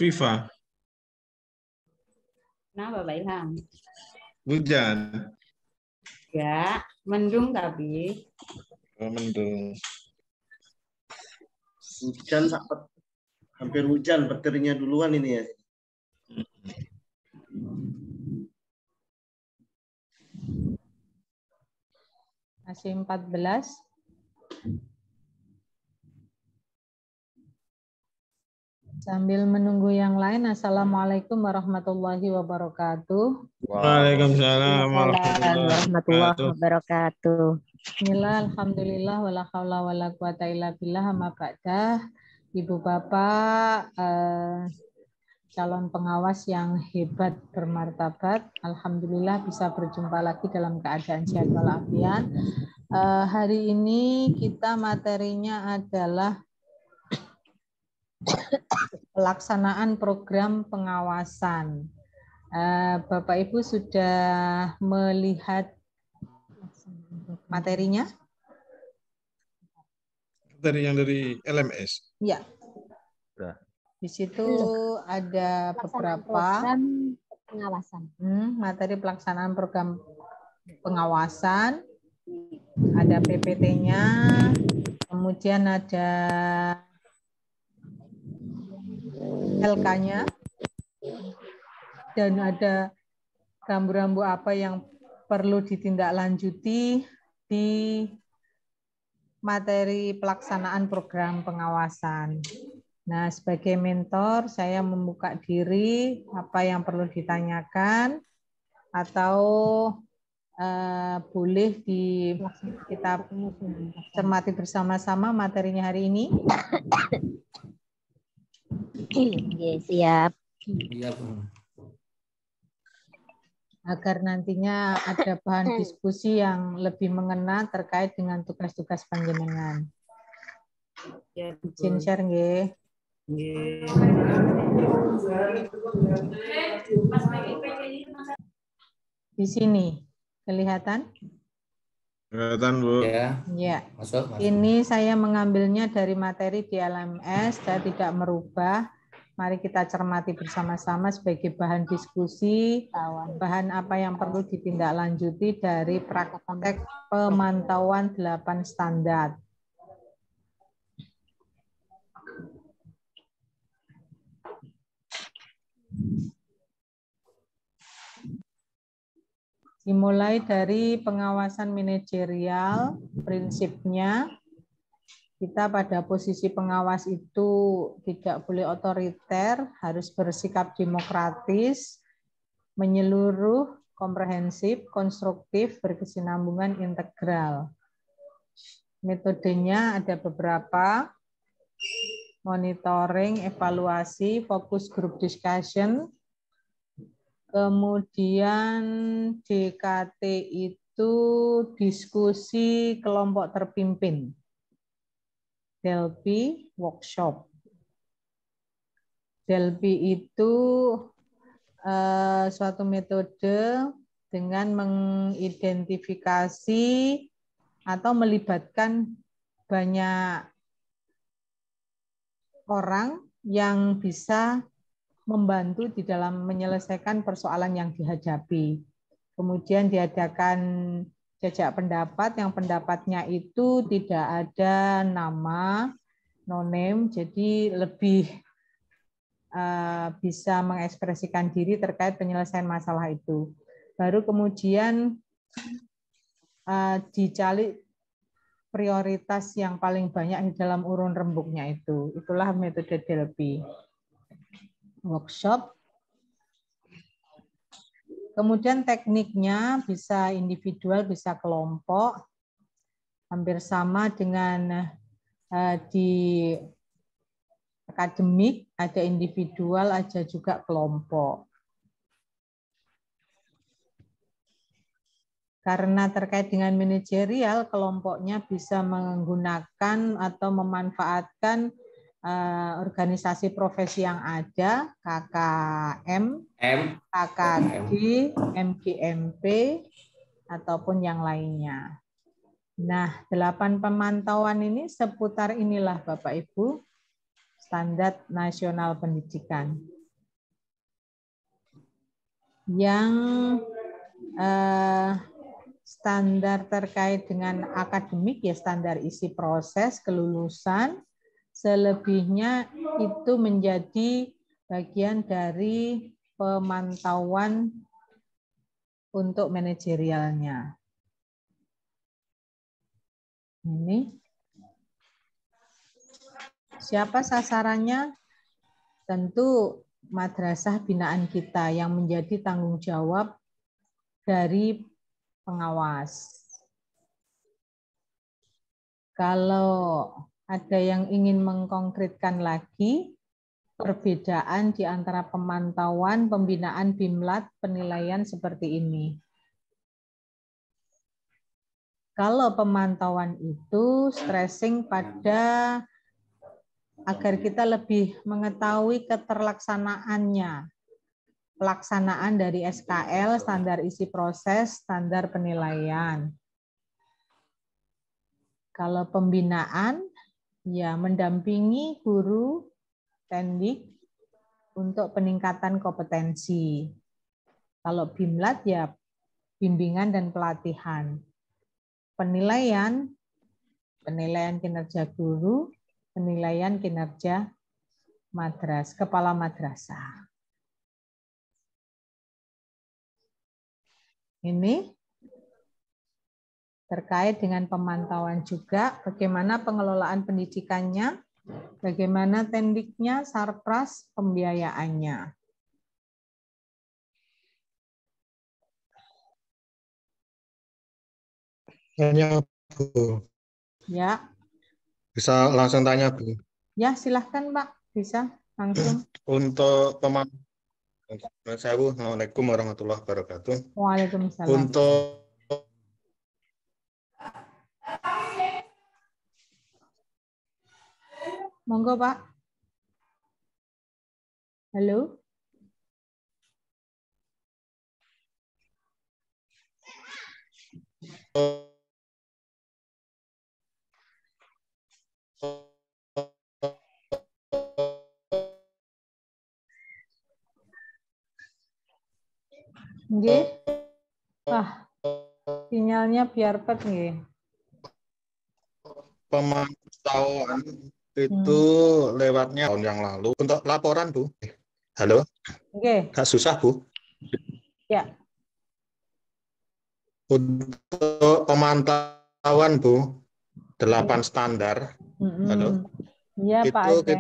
FIFA. Kenapa Pak Ilham? Hujan. Ya, mendung tapi. Mendung. Hujan hampir hujan, petirnya duluan ini ya. Masih 14. Sambil menunggu yang lain, Assalamualaikum warahmatullahi wabarakatuh. Waalaikumsalam warahmatullahi wabarakatuh. Bismillah, alhamdulillah, wala haula wala quwata illa billah, amma ba'dah. Ibu Bapak, calon pengawas yang hebat bermartabat, alhamdulillah bisa berjumpa lagi dalam keadaan sehat walafiat. Hari ini kita materinya adalah pelaksanaan program pengawasan. Bapak Ibu sudah melihat materinya? Dari yang dari LMS. Ya. Di situ ada beberapa pengawasan. Materi pelaksanaan program pengawasan. Ada PPT-nya, kemudian ada LK-nya, dan ada rambu-rambu apa yang perlu ditindaklanjuti di materi pelaksanaan program pengawasan. Nah, sebagai mentor, saya membuka diri apa yang perlu ditanyakan atau boleh kita cermati bersama-sama materinya hari ini. Yes, siap. Agar nantinya ada bahan diskusi yang lebih mengena terkait dengan tugas-tugas panjenengan. Izin share nggih. Di sini kelihatan? Kelihatan, Bu. Ya. Masuk. Ini saya mengambilnya dari materi di LMS, saya tidak merubah. Mari kita cermati bersama-sama sebagai bahan diskusi, bahan apa yang perlu ditindaklanjuti dari praktek pemantauan 8 standar. Dimulai dari pengawasan manajerial, prinsipnya kita pada posisi pengawas itu tidak boleh otoriter, harus bersikap demokratis, menyeluruh, komprehensif, konstruktif, berkesinambungan, integral. Metodenya ada beberapa: monitoring, evaluasi, fokus group discussion. Kemudian DKT itu diskusi kelompok terpimpin. Delphi workshop. Delphi itu suatu metode dengan mengidentifikasi atau melibatkan banyak orang yang bisa membantu di dalam menyelesaikan persoalan yang dihadapi. Kemudian diadakan jajak pendapat, yang pendapatnya itu tidak ada nama, no name, jadi lebih bisa mengekspresikan diri terkait penyelesaian masalah itu. Baru kemudian dicari prioritas yang paling banyak di dalam urun rembuknya itu. Itulah metode Delphi. Workshop. Kemudian tekniknya bisa individual, bisa kelompok. Hampir sama dengan di akademik, ada individual, ada juga kelompok. Karena terkait dengan manajerial, kelompoknya bisa menggunakan atau memanfaatkan organisasi profesi yang ada, KKM, KKG, MGMP, ataupun yang lainnya. Nah, 8 pemantauan ini seputar inilah Bapak Ibu. Standar Nasional Pendidikan. Yang standar terkait dengan akademik ya standar isi proses kelulusan. Selebihnya itu menjadi bagian dari pemantauan untuk manajerialnya. Ini siapa sasarannya? Tentu madrasah binaan kita yang menjadi tanggung jawab dari pengawas. Kalau ada yang ingin mengkonkretkan lagi perbedaan di antara pemantauan, pembinaan BIMLAT, penilaian seperti ini. Kalau pemantauan itu stressing pada agar kita lebih mengetahui keterlaksanaannya. Pelaksanaan dari SKL, standar isi proses, standar penilaian. Kalau pembinaan, ya mendampingi guru, tendik untuk peningkatan kompetensi. Kalau BIMLAT ya bimbingan dan pelatihan. Penilaian, penilaian kinerja guru, penilaian kinerja kepala madrasah. Ini terkait dengan pemantauan juga, bagaimana pengelolaan pendidikannya, bagaimana tendiknya, sarpras, pembiayaannya. Tanya, Bu. Ya. Bisa langsung tanya, Bu. Ya, silahkan, Pak. Bisa langsung. Untuk pemantauan, Assalamualaikum warahmatullahi wabarakatuh. Waalaikumsalam. Untuk monggo, Pak. Halo. Nggih. Sinyalnya biar pet nggih. pemantauan itu lewatnya tahun yang lalu. Untuk laporan, Bu. Halo? Nggih. Nggak susah, Bu? Ya. Untuk pemantauan, Bu, 8 standar. Halo? Iya, Pak. Itu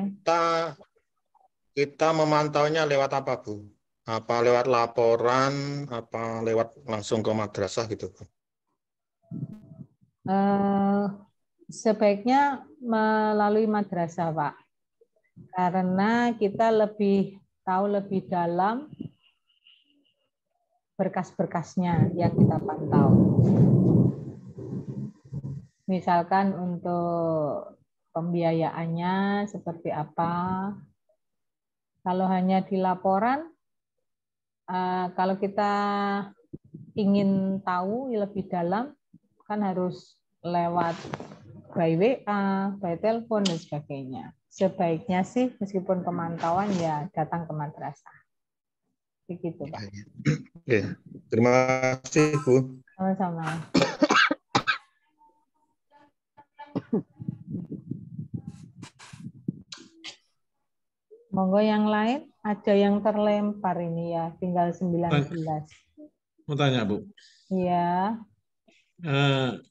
kita memantaunya lewat apa, Bu? Apa lewat laporan, apa lewat langsung ke madrasah gitu, Bu? Sebaiknya melalui madrasah, Pak. Karena kita lebih tahu lebih dalam berkas-berkasnya yang kita pantau. Misalkan untuk pembiayaannya seperti apa. Kalau hanya di laporan, kalau kita ingin tahu lebih dalam, kan harus lewat by WA, by telepon, dan sebagainya. Sebaiknya sih, meskipun pemantauan, ya datang ke madrasah. Begitu, Pak. Oke, terima kasih, Bu. Sama-sama. Monggo yang lain, ada yang terlempar ini ya, tinggal 19. Mau tanya, Bu. Iya.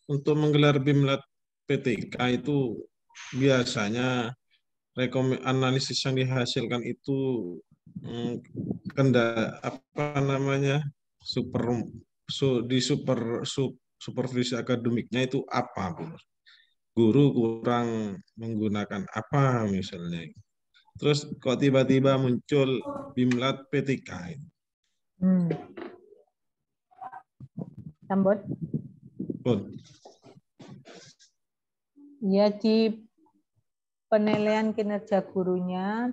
Untuk menggelar BIMLAT PTK itu biasanya analisis yang dihasilkan itu supervisi akademiknya itu apa, Bu? Guru kurang menggunakan apa misalnya? Terus kok tiba-tiba muncul BIMLAT PTK? Sambut. Ya, di penilaian kinerja gurunya,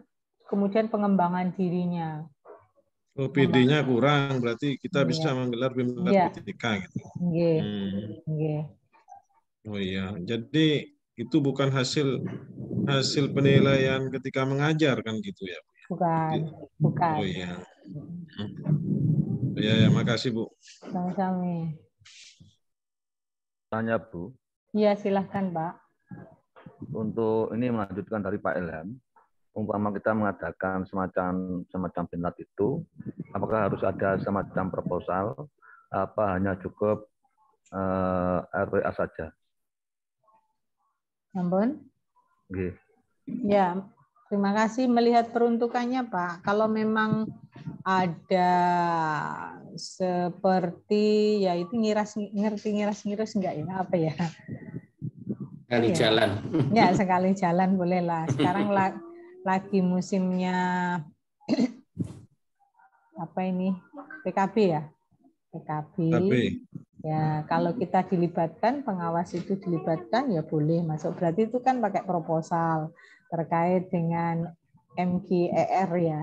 kemudian pengembangan dirinya. PD-nya kurang, berarti kita bisa menggelar BIMLAT PTK gitu. Nggih. Oh iya, jadi itu bukan hasil penilaian ketika mengajar kan gitu ya. Bukan, bukan. Oh iya. Ya, makasih Bu. Sama-sama. Tanya Bu, Iya, silahkan Pak. untuk ini melanjutkan dari Pak Ilham, umpama kita mengadakan semacam binat itu, apakah harus ada semacam proposal, apa hanya cukup RWA saja? Ampun. Oke. Ya, terima kasih. Melihat peruntukannya Pak, kalau memang ada seperti ya itu ngiras-ngiras enggak ya, apa ya? Kali ya. jalan. Ya, sekali jalan bolehlah. Sekarang lagi musimnya apa ini? PKB ya? PKB. Ya, kalau kita dilibatkan, pengawas itu dilibatkan, ya boleh masuk. Berarti itu kan pakai proposal terkait dengan MGER ya.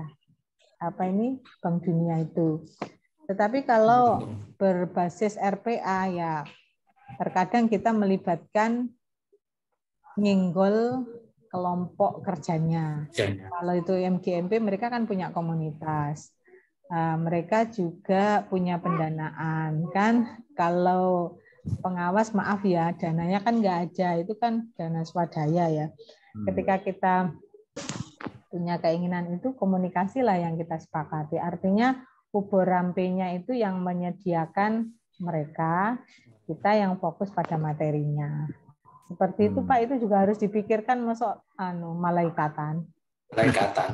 Apa ini? Bank Dunia itu. Tetapi kalau berbasis RPA ya, terkadang kita melibatkan nyenggol kelompok kerjanya. Kalau itu MGMP, mereka kan punya komunitas. Mereka juga punya pendanaan kan. Kalau pengawas maaf ya, dananya kan nggak ada, itu kan dana swadaya ya. Ketika kita punya keinginan itu, komunikasilah yang kita sepakati. Artinya ubur rampenya itu yang menyediakan mereka, kita yang fokus pada materinya. Seperti itu Pak, itu juga harus dipikirkan masuk malaikatan. Malaikatan.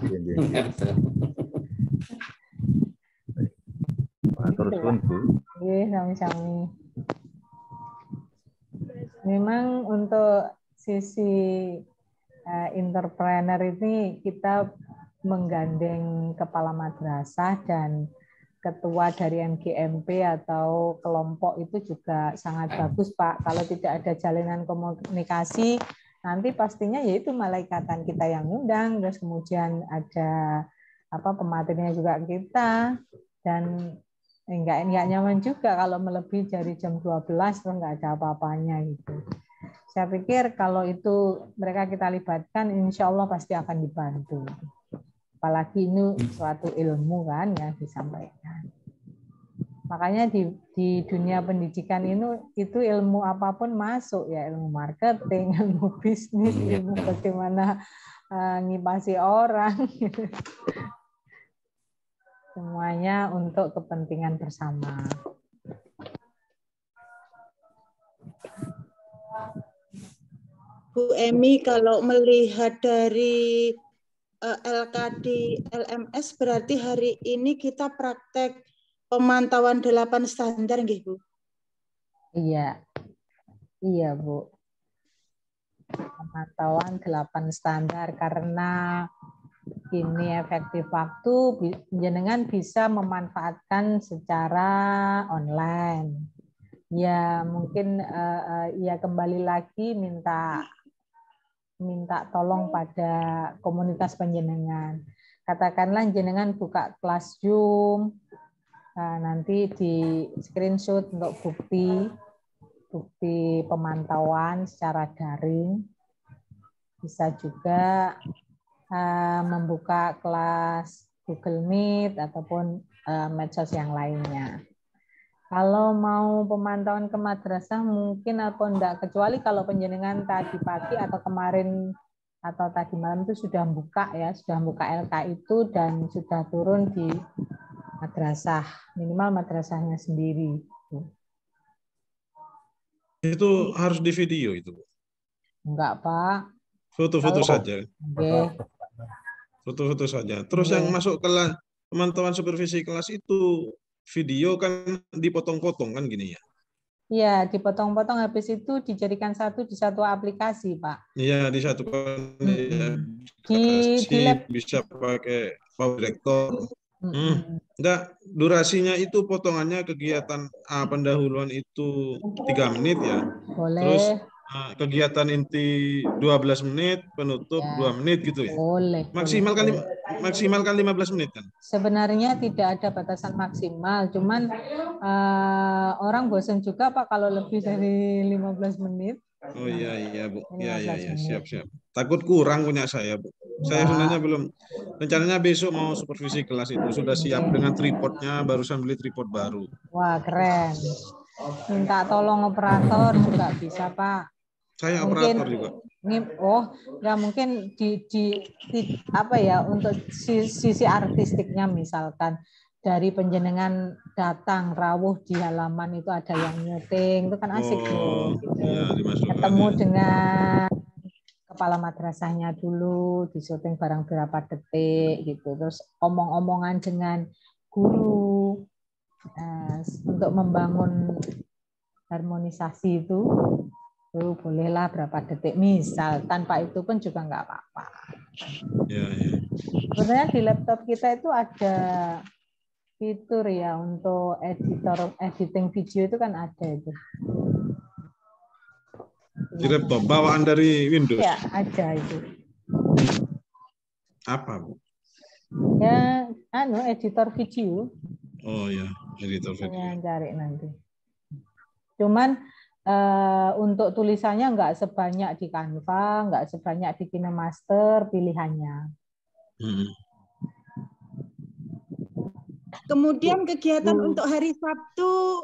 Terus Bu. Sami-sami. Memang untuk sisi entrepreneur ini kita menggandeng kepala madrasah dan ketua dari MGMP atau kelompok itu juga sangat bagus Pak. Kalau tidak ada jalinan komunikasi, nanti pastinya yaitu malaikatan kita yang undang, terus kemudian ada pematerinya juga kita, dan enggak nyaman juga kalau melebihi dari jam 12 terus enggak ada apa-apanya gitu. Saya pikir kalau itu mereka kita libatkan, insya Allah pasti akan dibantu. Apalagi ini suatu ilmu kan yang disampaikan. Makanya di dunia pendidikan itu ilmu apapun masuk ya, ilmu marketing, ilmu bisnis, ilmu bagaimana ngipasi orang. Semuanya untuk kepentingan bersama. Bu Emi, kalau melihat dari LKD LMS berarti hari ini kita praktek pemantauan 8 standar nggih, Bu? Iya. Iya, Bu. Pemantauan 8 standar karena ini efektif waktu, jenengan bisa memanfaatkan secara online. Ya, mungkin ya kembali lagi minta tolong pada komunitas penjenengan. Katakanlah jenengan buka kelas Zoom, nanti di screenshot untuk bukti pemantauan secara daring. Bisa juga membuka kelas Google Meet ataupun medsos yang lainnya. Kalau mau pemantauan ke madrasah mungkin atau enggak, kecuali kalau penjenengan tadi pagi atau kemarin atau tadi malam itu sudah buka ya, sudah buka LK itu dan sudah turun di madrasah, minimal madrasahnya sendiri. Itu harus di video itu? Enggak, Pak. Foto-foto saja. Okay. Foto-foto saja. Terus yang masuk kelas pemantauan supervisi kelas itu video kan dipotong-potong kan gini ya? Iya, dipotong-potong, habis itu dijadikan di satu aplikasi, Pak. Iya, disatukan. Di lab bisa pakai Power Director. Enggak, durasinya itu potongannya kegiatan pendahuluan itu 3 menit ya. Boleh. Terus kegiatan inti 12 menit, penutup ya, 2 menit gitu ya. Boleh. Maksimal kan 15 menit kan? Sebenarnya tidak ada batasan maksimal, cuman orang bosan juga Pak kalau lebih dari 15 menit. Oh iya Bu. Ini Iya 15 menit. siap. Takut kurang punya saya Bu. Saya sebenarnya belum. Rencananya besok mau supervisi kelas itu. Sudah siap dengan tripodnya. Barusan beli tripod baru. Wah keren. Minta tolong operator juga bisa Pak. Saya Mungkin operator juga. nggak mungkin di apa ya untuk sisi artistiknya misalkan dari penjenengan datang rawuh di halaman itu ada yang nyuting itu kan asik tuh. Gitu. Iya, Ketemu dengan kepala madrasahnya dulu, disuting barang berapa detik gitu. Terus omong-omongan dengan guru untuk membangun harmonisasi itu bolehlah berapa detik misal, tanpa itu pun juga nggak apa-apa. Ya. Sebenarnya di laptop kita itu ada fitur ya untuk editing video itu kan ada itu. Di laptop bawaan dari Windows. Ya ada itu. Apa Bu? Ya editor video. Oh ya, editor video. Saya cari nanti. Cuman untuk tulisannya nggak sebanyak di Canva, nggak sebanyak di KineMaster pilihannya. Kemudian kegiatan untuk hari Sabtu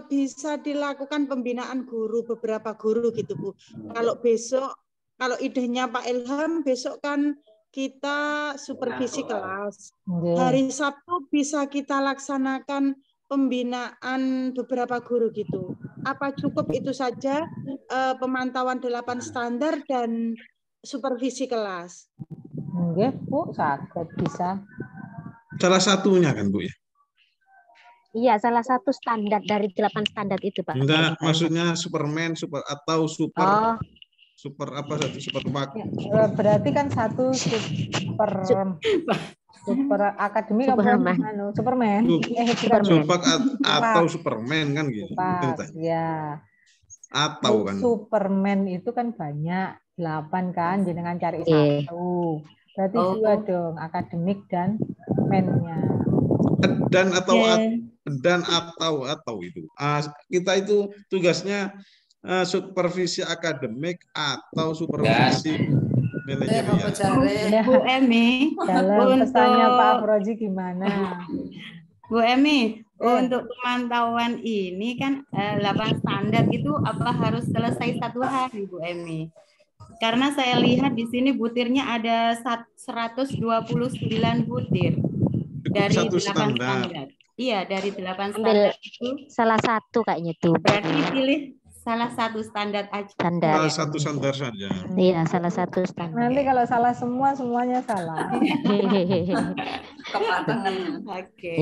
bisa dilakukan pembinaan guru, beberapa guru gitu Bu. Kalau besok, kalau idenya Pak Ilham, besok kan kita supervisi kelas. Hari Sabtu bisa kita laksanakan pembinaan beberapa guru gitu. Apa cukup itu saja pemantauan 8 standar dan supervisi kelas? Nggih, Bu, sakit bisa. Salah satunya kan Bu ya? Iya, salah satu standar dari 8 standar itu, Pak. Enggak, maksudnya Superman, super atau super super apa satu super pak. Ya, berarti kan satu super akademik Superman. Superman. Super atau Superman kan gitu. Ya. Atau kan. Superman itu kan banyak, 8 kan, jenengan cari satu. Berarti 2 dong, akademik dan men-nya. Dan atau itu. Kita itu tugasnya supervisi akademik atau supervisi manajerial. Bu Emi, dalam pesannya Pak Afroji gimana? Bu Emi, untuk pemantauan ini kan 8 standar itu apa harus selesai 1 hari Bu Emi? Karena saya lihat di sini butirnya ada 129 butir dari 8 standar. Iya, dari 8 standar itu. Salah satu kayaknya tuh. Berarti pilih salah satu standar aja. Salah satu standar saja. Iya, salah satu standar. Nanti kalau salah semua, semuanya salah. Kepatangan. Oke.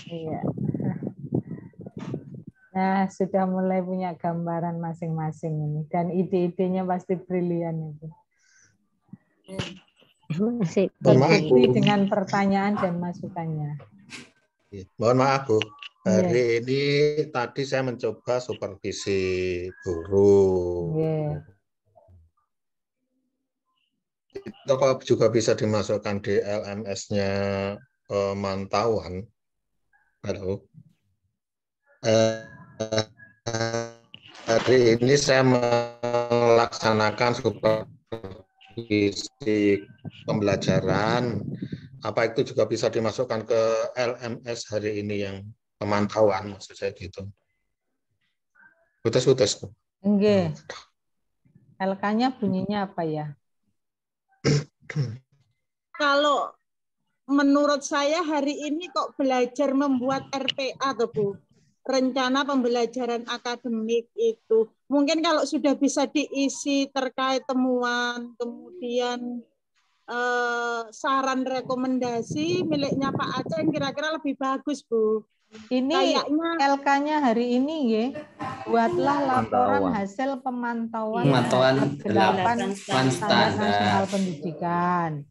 Iya. Nah, sudah mulai punya gambaran masing-masing ini. Dan ide-idenya pasti brilian itu. Terbukti dengan pertanyaan dan masukannya. Mohon maaf Bu, hari ini tadi saya mencoba supervisi guru. Itu juga bisa dimasukkan di LMS-nya pemantauan. Halo. Hari ini saya melaksanakan supervisi pembelajaran. Apa itu juga bisa dimasukkan ke LMS hari ini yang pemantauan, maksud saya gitu. Putus-putus. Enggak. LK-nya bunyinya apa ya? Kalau menurut saya hari ini kok belajar membuat RPA tuh Bu. Rencana pembelajaran akademik itu. Mungkin kalau sudah bisa diisi terkait temuan, kemudian saran rekomendasi miliknya Pak Aceh kira-kira lebih bagus Bu. Ini LK-nya hari ini ya, buatlah laporan hasil pemantauan 8 standar nasional pendidikan.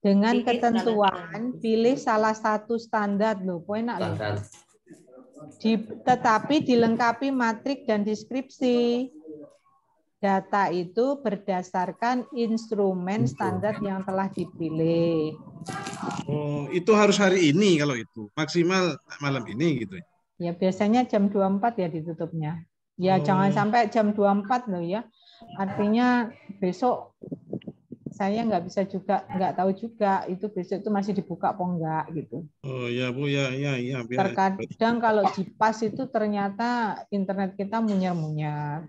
Dengan ketentuan pilih salah satu standar loh, enak loh. Tetapi dilengkapi matrik dan deskripsi. Data itu berdasarkan instrumen standar yang telah dipilih. Oh, itu harus hari ini kalau itu. Maksimal malam ini gitu. Ya biasanya jam 24 ya ditutupnya. Ya jangan sampai jam 24 loh ya. Artinya besok saya nggak bisa juga, nggak tahu juga itu besok itu masih dibuka apa enggak gitu. Oh ya Bu, ya. Terkadang kalau di PAS itu ternyata internet kita munyer-munyer.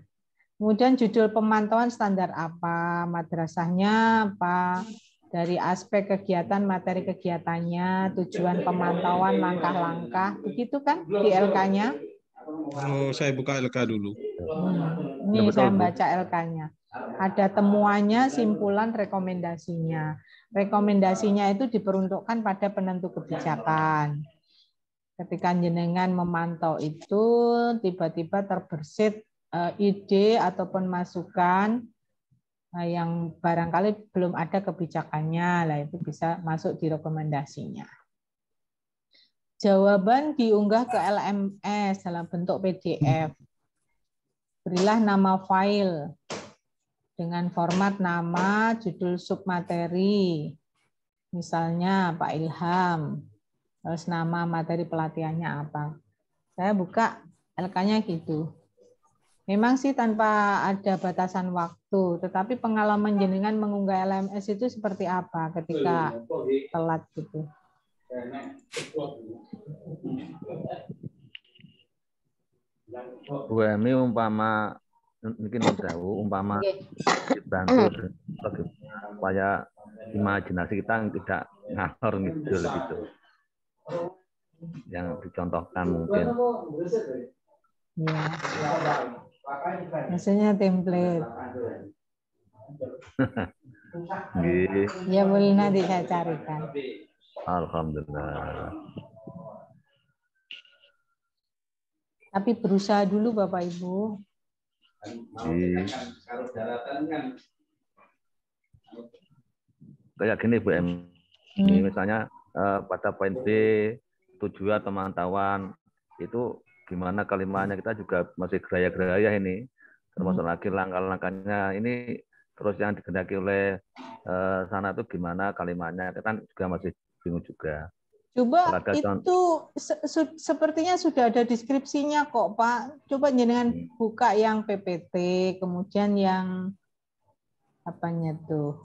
Kemudian judul pemantauan standar apa, madrasahnya apa, dari aspek kegiatan, materi kegiatannya, tujuan pemantauan, langkah-langkah, begitu kan di LK-nya? Oh, saya buka LK dulu. Ini saya baca LK-nya. Ada temuannya, simpulan, rekomendasinya. Rekomendasinya itu diperuntukkan pada penentu kebijakan. Ketika jenengan memantau itu, tiba-tiba terbersit ide ataupun masukan yang barangkali belum ada kebijakannya, lah itu bisa masuk di rekomendasinya. Jawaban diunggah ke LMS dalam bentuk PDF. Berilah nama file dengan format nama, judul submateri, misalnya Pak Ilham, terus nama materi pelatihannya apa. Saya buka LK-nya gitu. Memang sih tanpa ada batasan waktu, tetapi pengalaman jenengan mengunggah LMS itu seperti apa ketika telat gitu? Bu Emi umpama mungkin umpama dibantu supaya imajinasi kita tidak ngalor ngidul gitu. Yang dicontohkan mungkin. Ya. Maksudnya template. Ya boleh nanti saya carikan. Alhamdulillah. Tapi berusaha dulu Bapak Ibu. Kayak gini Bu M. Misalnya pada poin B, tujuan pemantauan itu gimana kalimatnya, kita juga masih geraya-geraya ini, termasuk lagi langkah-langkahnya ini, terus yang digendaki oleh sana itu gimana kalimatnya, kita kan juga masih bingung juga. Coba itu sepertinya sudah ada deskripsinya kok Pak. Coba jenengan buka yang PPT, kemudian yang apanya tuh,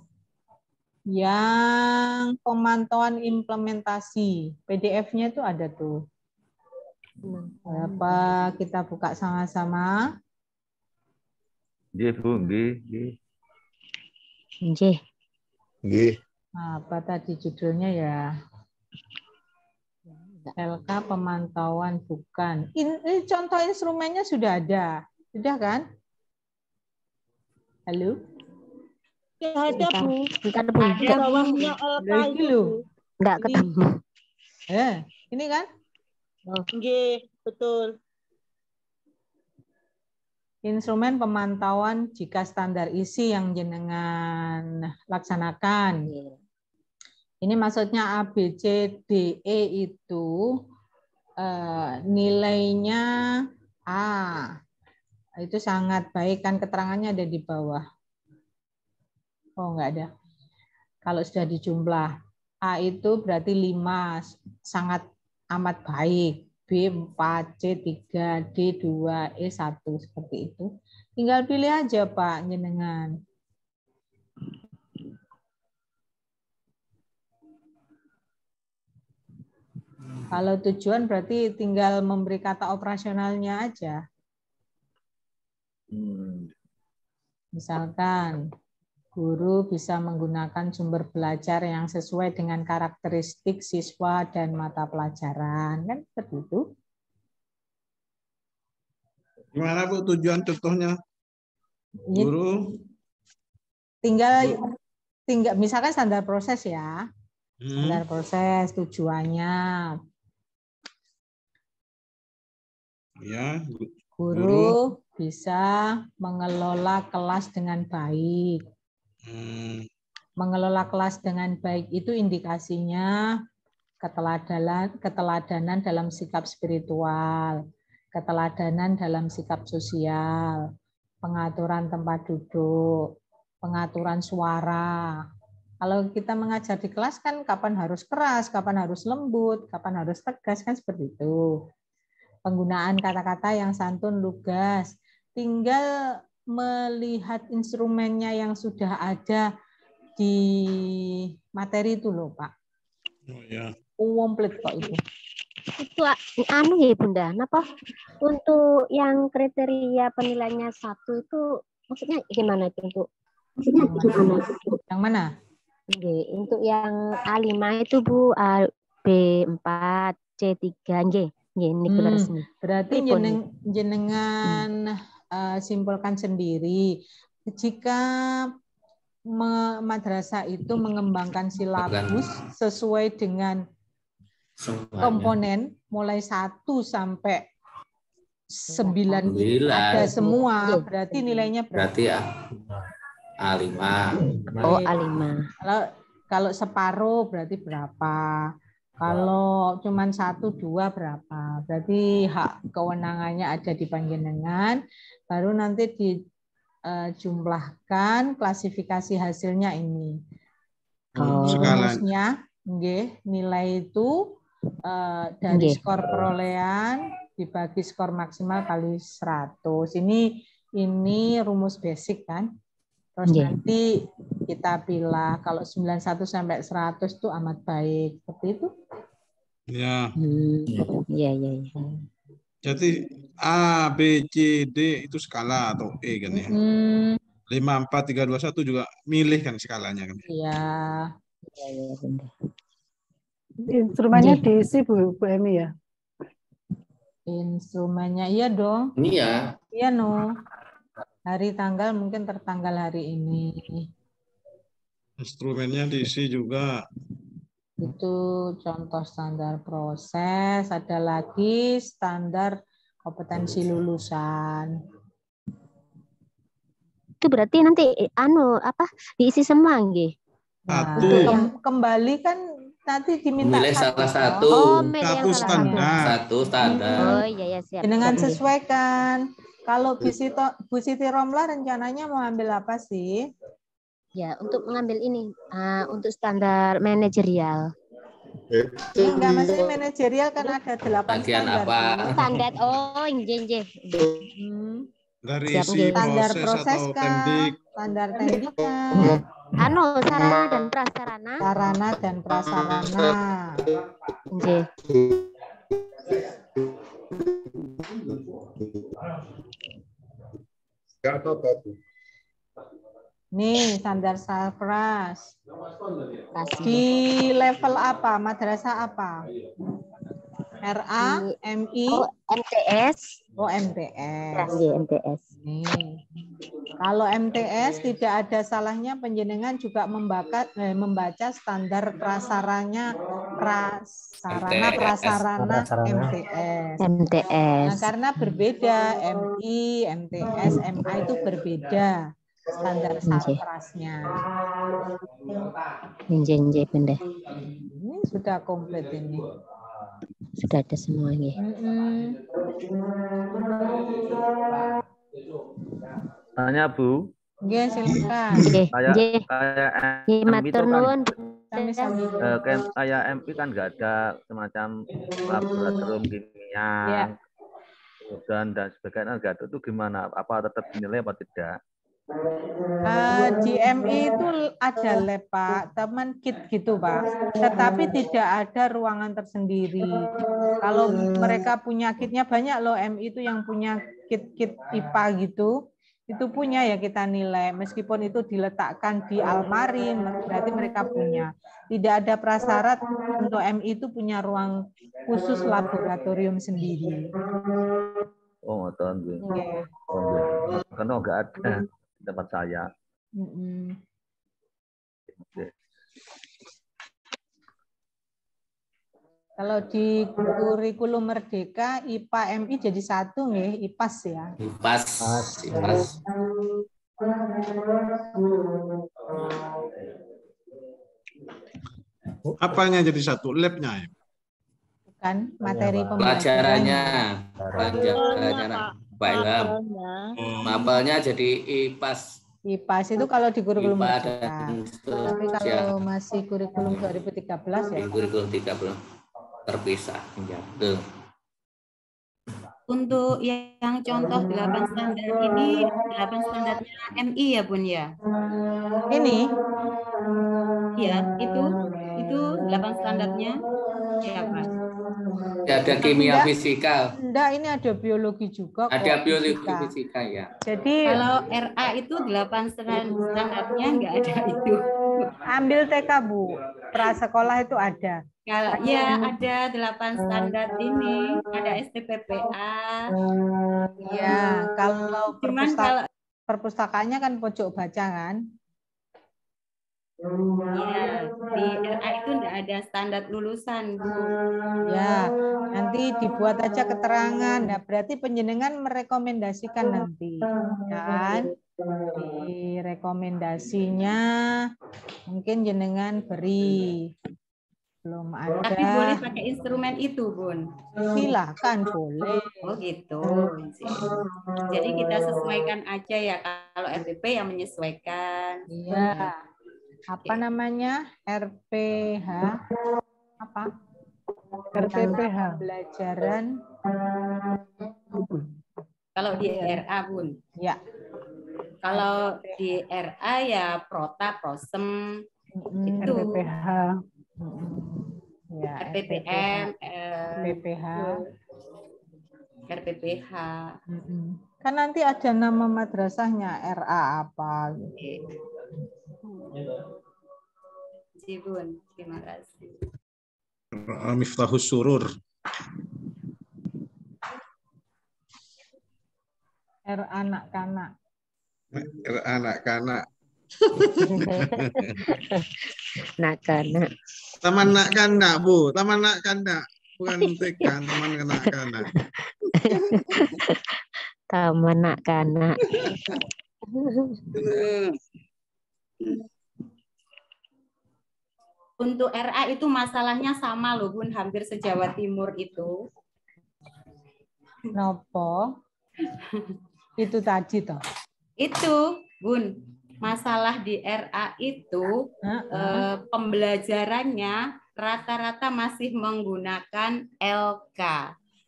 yang pemantauan implementasi, PDF-nya itu ada tuh. Apa kita buka sama-sama? Nggih, Bu, nggih. Nggih. Apa tadi judulnya ya? LK pemantauan bukan. Ini contoh instrumennya sudah ada. Sudah kan? Halo? Ya ada Bu. Bentar Bu. Ada bawahnya LK itu. Enggak ketemu. Ini kan? Nggih, betul. Instrumen pemantauan jika standar isi yang jenengan laksanakan. Ini maksudnya A, B, C, D, E itu nilainya A. Itu sangat baik, kan keterangannya ada di bawah. Oh, enggak ada. Kalau sudah dijumlah. A itu berarti 5, sangat amat baik. B 4, C 3, D 2, E 1, seperti itu. Tinggal pilih aja Pak jenengan. Kalau tujuan berarti tinggal memberi kata operasionalnya aja. Misalkan guru bisa menggunakan sumber belajar yang sesuai dengan karakteristik siswa dan mata pelajaran, kan seperti itu. Gimana Bu tujuan contohnya? Guru tinggal misalkan standar proses ya. Standar proses tujuannya. Ya, guru bisa mengelola kelas dengan baik. Mengelola kelas dengan baik itu indikasinya keteladanan dalam sikap spiritual, keteladanan dalam sikap sosial, pengaturan tempat duduk, pengaturan suara. Kalau kita mengajar di kelas kan kapan harus keras, kapan harus lembut, kapan harus tegas, kan seperti itu. penggunaan kata-kata yang santun, lugas. Tinggal melihat instrumennya yang sudah ada di materi itu loh, Pak. Oh, ya. Komplit kok itu. Itu anu ya Bunda, apa untuk yang kriteria penilaiannya 1 itu maksudnya gimana itu untuk yang mana? Untuk yang A5 itu Bu, B4, C3 nggih. Ini resmi. Berarti jenengan simpulkan sendiri. Jika madrasah itu mengembangkan silabus sesuai dengan komponen mulai 1 sampai 9 ada semua, berarti nilainya berarti ya A5. Oh, A5. Kalau separuh berarti berapa? Kalau cuman 1, 2 berapa? Berarti hak kewenangannya ada di panjenengan, baru nanti dijumlahkan klasifikasi hasilnya ini. Rumusnya, nilai itu dari skor perolehan dibagi skor maksimal kali 100. Ini rumus basic kan? Terus nanti kita pilih kalau 91 sampai 100 itu amat baik. Seperti itu? Ya. Iya. Jadi A, B, C, D itu skala atau E kan ya? 5, 4, 3, 2, 1 juga milih kan skalanya kan? Iya. Iya, Bunda. Instrumennya diisi Bu Emi ya? Instrumennya iya dong. Iya. Iya no. Hari tanggal mungkin tertanggal hari ini. Instrumennya diisi juga. Itu contoh standar proses. Ada lagi standar kompetensi lulusan. Itu berarti nanti diisi semua nggih. Nah, kembali kan nanti diminta milih salah satu. Satu standar. Oh iya siap. Dengan sesuaikan. Kalau Bu Siti Romla rencananya mau ambil apa sih? Ya, untuk mengambil ini untuk standar manajerial. Enggak, masih manajerial kan ada 8 bagian standar. Apa? Standar nggih. Dari isi standar proses atau teknik. Standar teknik. Sarana dan prasarana. Sarana dan prasarana. Nggih. Nih, standar Safras. Di level apa? Madrasah apa? RA, MI, MTS. Oh, MTS. MTS. Nih. Kalau MTS tidak ada salahnya penjenengan juga membaca standar prasarana MTS. Nah, karena berbeda MI, MTS, MA itu berbeda standar Safrasnya. Nggih, Bunda. Ini sudah komplit ini. Sudah ada semuanya. Tanya Bu. Nggih, silakan. Kayak MI itu kan kayak MI kan nggak ada semacam laboratorium kimia dan sebagainya, nggak ada, itu gimana? Apa tetap dinilai apa tidak? Di MI itu ada lab Pak, teman kit gitu Pak, tetapi tidak ada ruangan tersendiri. Kalau mereka punya kitnya banyak loh, MI itu yang punya kit-kit IPA gitu, itu punya ya kita nilai. Meskipun itu diletakkan di almari, berarti mereka punya. Tidak ada prasyarat untuk MI itu punya ruang khusus laboratorium sendiri. Oh, nggih. Karena nggak ada tempat saya. Kalau di kurikulum Merdeka IPA MI jadi satu nggih, IPAS ya. IPAS. Apanya jadi satu? Labnya ya? Bukan, materi pelajarannya. Pak Ilham. Mapelnya jadi IPAS. IPAS itu kalau di kurikulum Merdeka. Tapi kalau masih kurikulum 2013 ya. Kurikulum 13 terpisah. Untuk yang contoh 8 standar ini, 8 standarnya MI ya Bun ya? Ini? Iya, itu 8 standarnya siapa? Ada kimia fisika. Enggak, ini ada biologi juga kok. Ada biologi fisika ya. Jadi kalau RA itu 8 standarnya enggak ada itu. Ambil TK Bu, prasekolah itu ada. Kalau ya ada 8 standar ini, ada STPPA. Ya, kalau perpustakaannya kan pojok baca kan? Iya, di RA itu enggak ada standar lulusan, Bu. Ya, nanti dibuat aja keterangan. Nah, berarti penjenengan merekomendasikan nanti, kan? Di rekomendasinya mungkin jenengan beri. Belum ada. Tapi boleh pakai instrumen itu, Bun? Silakan, boleh. Oh gitu. Jadi kita sesuaikan aja ya, kalau RPP yang menyesuaikan. Iya. Apa namanya? RPH apa? RPPH. Pelajaran. Kalau di RA, Bun. Ya. Kalau di RA ya Prota, Prosem, itu. RPPH. Ya, RPPM, RPPH. RPPH. Kan nanti ada nama madrasahnya RA apa gitu. Bun, terima kasih. Miftahus Surur. R anak-kanak. R anak-kanak. Nak-kanak. Taman nak-kanak, Bu. Taman nak-kanak. Bukan TK, taman kanak-kanak. Taman nak-kanak. Untuk RA itu masalahnya sama loh, Bun, hampir se-Jawa Timur itu. Nopo? Itu tadi toh. Itu, Bun, masalah di RA itu pembelajarannya rata-rata masih menggunakan LK.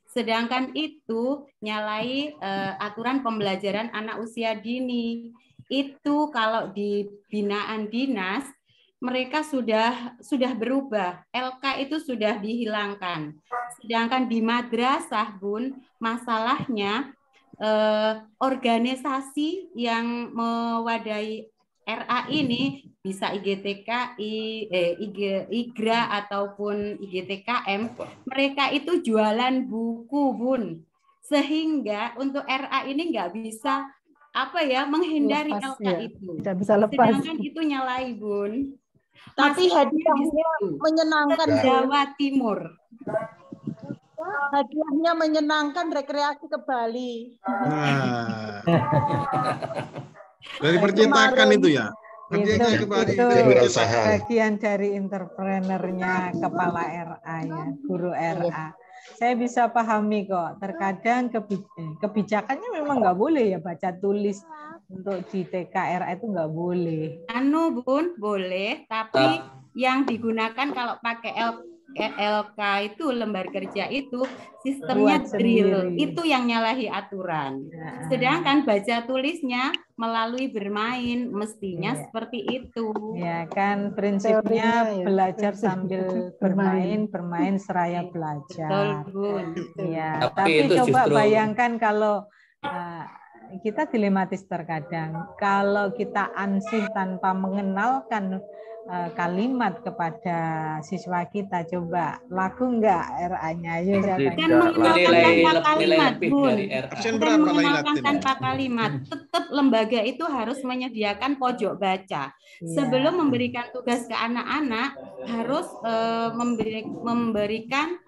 Sedangkan itu nyalai aturan pembelajaran anak usia dini. Itu kalau di binaan dinas mereka sudah berubah. LK itu sudah dihilangkan. Sedangkan di madrasah, Bun, masalahnya organisasi yang mewadahi RA ini bisa IGTKI, IGRA ataupun IGTKM, mereka itu jualan buku, Bun. Sehingga untuk RA ini nggak bisa menghindari lepas, LK ya. itu. Tidak bisa lepas. Sedangkan itu nyalai, Bun. Tapi hadiahnya menyenangkan. Jawa Timur. Hadiahnya menyenangkan, rekreasi ke Bali. Nah. Dari percetakan itu ya. Hadiahnya ke Bali. Itu bagian dari entrepreneurnya kepala RA ya, guru RA. Saya bisa pahami kok. Terkadang kebijakannya memang nggak boleh ya baca tulis untuk di TK RA itu nggak boleh. Bun, boleh, tapi yang digugakan kalau pakai LK itu lembar kerja itu sistemnya drill, itu yang nyalahi aturan. Sedangkan baca tulisnya melalui bermain, mestinya seperti itu. Ya kan prinsipnya belajar sambil bermain seraya belajar. Betul, Bun. Ya, tapi coba bayangkan kalau kita dilematis terkadang. Kalau kita ansih tanpa mengenalkan kalimat kepada siswa kita, coba laku enggak RA-nya? Kan mengenalkan tanpa kalimat, Bun. Bukan mengenalkan tanpa kalimat. Tetap lembaga itu harus menyediakan pojok baca. Sebelum memberikan tugas ke anak-anak, harus memberikan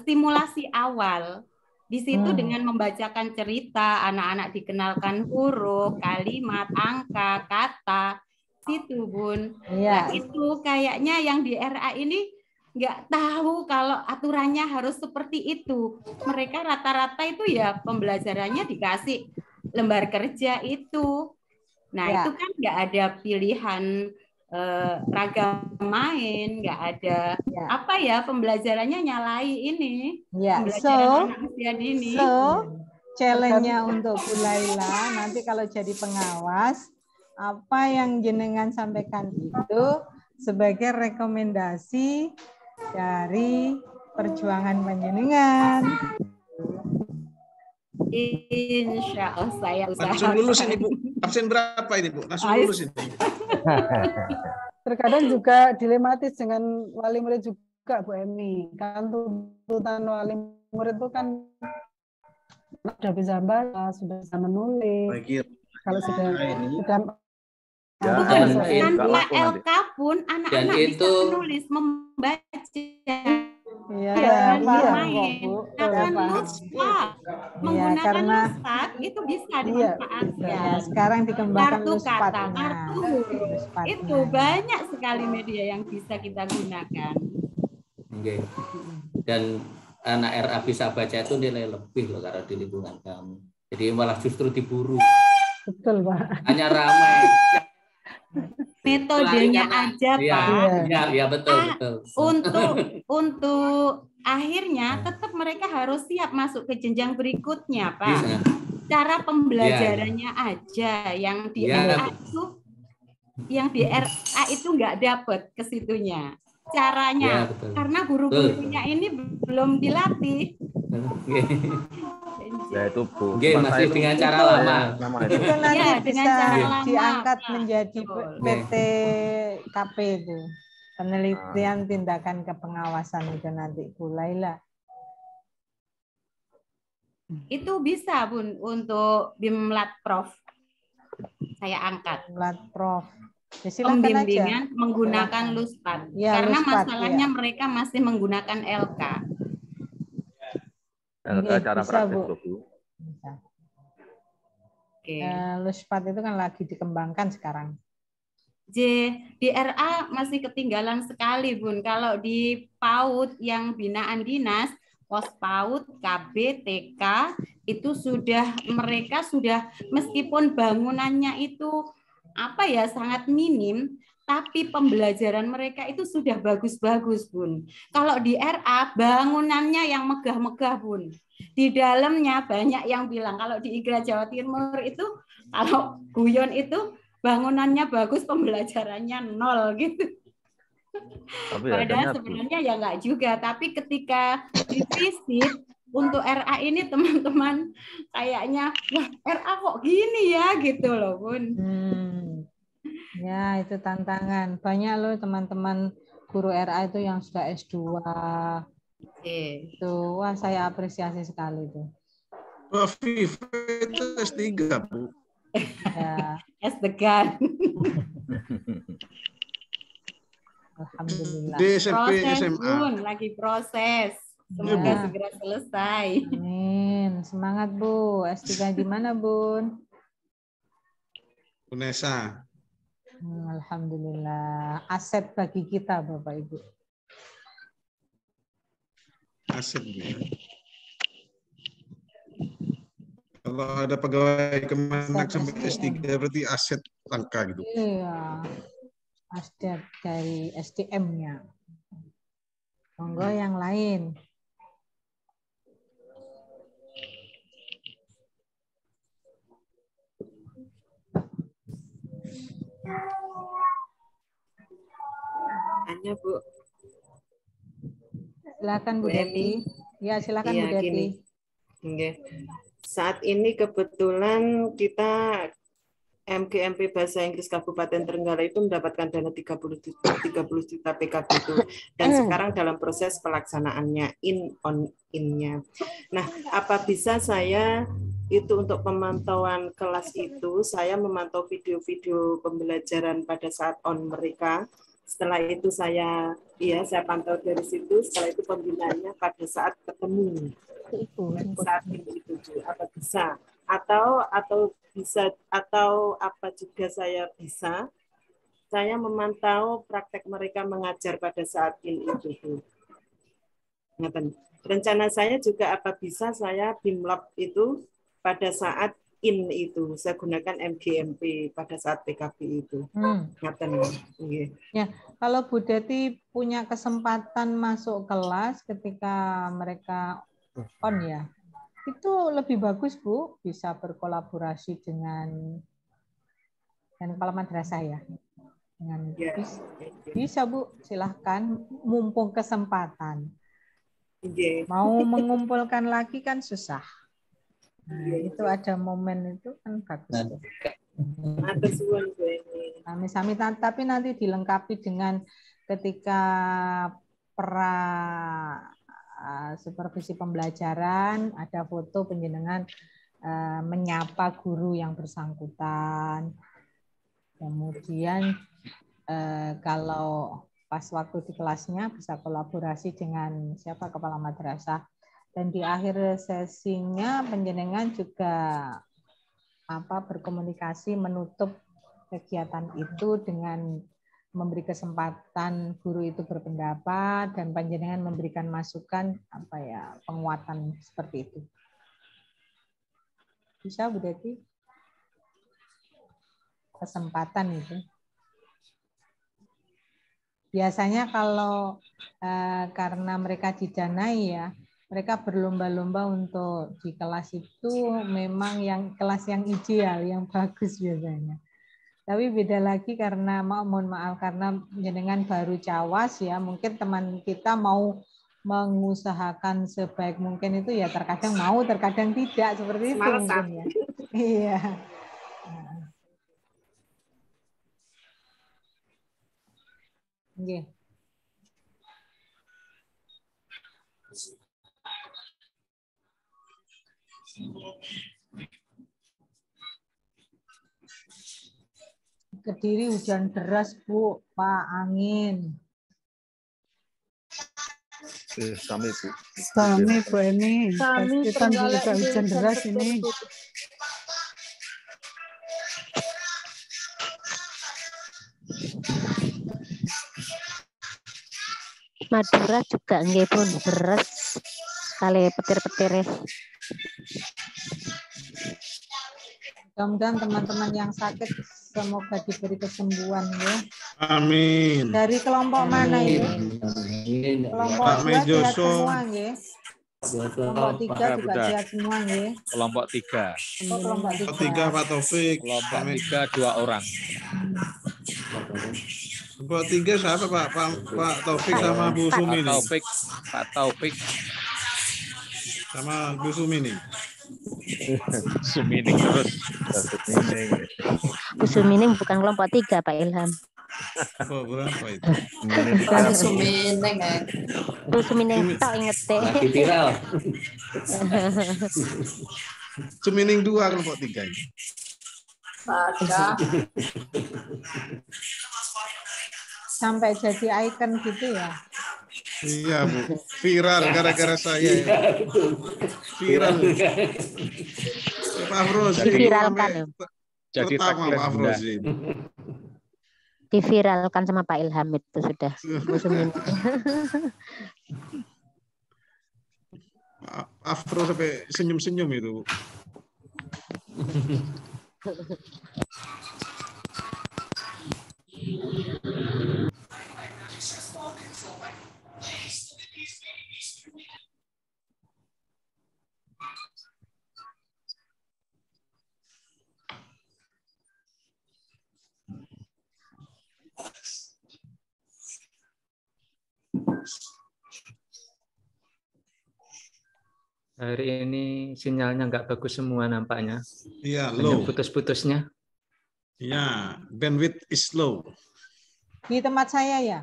stimulasi awal. Di situ dengan membacakan cerita, anak-anak dikenalkan huruf, kalimat, angka, kata, situ, Bun. Iya. Nah, itu kayaknya yang di RA ini nggak tahu kalau aturannya harus seperti itu. Mereka rata-rata itu ya pembelajarannya dikasih lembar kerja itu. Nah, itu kan nggak ada pilihan ragam main, nggak ada apa ya pembelajarannya nyalai ini pembelajaran anak usia dini. Challenge-nya untuk Bu Laila nanti kalau jadi pengawas, apa yang jenengan sampaikan itu sebagai rekomendasi dari perjuangan panjenengan. Insya Allah saya usahakan. Langsung lulus ini Bu. Absen berapa ini Bu? Langsung lulus ini. Terkadang juga dilematis dengan wali murid juga Bu Emi. Kan tuntutan wali murid itu kan sudah bisa baca, sudah bisa menulis. Kalau sudah tanpa LK pun anak-anak bisa menulis, membaca. Iya, menggunakan Luspat itu bisa dimanfaatkan. Ya, sekarang dikembangkan kartu kata, Luspatnya. kartu huruf, itu banyak sekali media yang bisa kita gunakan. Okay. Dan anak RA bisa baca itu nilai lebih loh kalau di lingkungan kamu. Jadi malah justru diburu. Betul Pak. Hanya ramai. Metodenya aja Pak. Iya betul. Untuk akhirnya tetap mereka harus siap masuk ke jenjang berikutnya Pak. Bisa. Cara pembelajarannya aja yang di RA itu nggak dapat ke situnya. Caranya karena guru-gurunya ini belum dilatih. Ya itu Bu. Masih dengan cara lama. Itu nanti bisa diangkat menjadi PTKP itu. Penelitian tindakan kepengawasan itu nanti Bu Laila. Itu bisa Bun untuk Bimlat Prof. Saya angkat. Bimlat Prof. Ya, pembimbingan menggunakan Luspat. Ya, karena Luspat, masalahnya mereka masih menggunakan LK. LK cara praktis Bu. Bisa. Luspat itu kan lagi dikembangkan sekarang. Di RA masih ketinggalan sekali Bun. Kalau di PAUD yang binaan dinas, pos PAUD, KB, TK itu mereka sudah meskipun bangunannya itu sangat minim, tapi pembelajaran mereka itu sudah bagus-bagus Bun. Kalau di RA bangunannya yang megah-megah Bun. Di dalamnya banyak yang bilang kalau di IGRA Jawa Timur itu kalau guyon itu bangunannya bagus, pembelajarannya nol gitu. Padahal sebenarnya ya enggak juga, tapi ketika divisit untuk RA ini teman-teman kayaknya wah RA kok gini ya gitu loh Bun. Ya itu tantangan. Banyak loh teman-teman guru RA itu yang sudah S2. Itu wah saya apresiasi sekali itu. Wah Viva itu S3 Bu. Ya, S-Degan. Alhamdulillah. Di SMP, proses, SMA. Bun, lagi proses. Semoga segera selesai. Amin. Semangat Bu. S3 di mana Bun? UNESA. Alhamdulillah. Aset bagi kita Bapak Ibu. Aset Bu. Kalau ada pegawai Kemenak sampai S3 berarti aset langka gitu. Iya. Aset dari SDM-nya. Monggo yang lain. Tanya Bu. Silakan Bu Deti. Ya silakan Bu Deti. Okay. Saat ini kebetulan kita MGMP Bahasa Inggris Kabupaten Trenggalek itu mendapatkan dana 30 juta PKB itu. Dan sekarang dalam proses pelaksanaannya, in-nya. Nah, apa bisa saya itu untuk pemantauan kelas itu, saya memantau video-video pembelajaran pada saat on mereka. Setelah itu saya pantau dari situ, setelah itu pembinaannya pada saat ketemu. Saat itu apa bisa atau bisa atau apa juga saya memantau praktek mereka mengajar pada saat ini itu. Rencana saya juga apa bisa saya BIMLab itu pada saat in itu. Saya gunakan MGMP pada saat PKB itu. Ya, kalau Bu Deti punya kesempatan masuk kelas ketika mereka on ya, itu lebih bagus Bu, bisa berkolaborasi dengan kepala madrasah ya. Dengan bisa Bu, silahkan mumpung kesempatan. Mau mengumpulkan lagi kan susah. Nah, itu ada momen itu kan bagus. Sami-sami, tapi nanti dilengkapi dengan ketika supervisi pembelajaran ada foto penjenengan menyapa guru yang bersangkutan. Kemudian kalau pas waktu di kelasnya bisa kolaborasi dengan siapa kepala madrasah. Dan di akhir sesinya penjenengan juga berkomunikasi menutup kegiatan itu dengan memberi kesempatan guru itu berpendapat dan panjenengan memberikan masukan penguatan seperti itu. Bisa Bu Deti? Kesempatan itu. Biasanya kalau karena mereka didanai ya, mereka berlomba-lomba untuk di kelas itu memang yang kelas yang ideal, yang bagus biasanya. Tapi beda lagi karena mohon maaf karena jenengan baru cawas ya, mungkin teman kita mau mengusahakan sebaik mungkin itu ya terkadang mau, terkadang tidak seperti itu mungkin ya. Iya. Oke. Kediri hujan deras Bu, Pak, angin. Sami Bu. Sami Bu Emi. Kita juga hujan deras ini. Madura juga nggih pun beres kali petir-petir. Mudah-mudahan teman-teman yang sakit semoga diberi kesembuhan ya. Amin. Dari kelompok mana itu? Kelompok 2 sehat semua nggih. Kelompok 3 juga sehat semua nggih. Kelompok 3. Oh, kelompok 3 Pak Taufik. Kelompok 3 2 orang. Kelompok 3 siapa Pak Taufik sama Bu Sumini? Pak Taufik sama Bu Sumini. Sumining terus. Bu Sumining bukan kelompok 3 Pak Ilham. Berapa itu? Sumining ya. Bu Sumining tak inget deh. Lagi viral. Sumining 2 kelompok 3 ini. Sampai jadi ikon gitu ya. Iya Bu, viral gara-gara saya. Viral. Pak Afroz diviralkan. Jadi pertama Pak Afroz ini. Diviralkan sama Pak Ilham itu sudah. Afroz sampai senyum-senyum itu. Hari ini sinyalnya nggak bagus semua nampaknya. Iya, low. Putus-putusnya. Iya, bandwidth is low. Di tempat saya ya?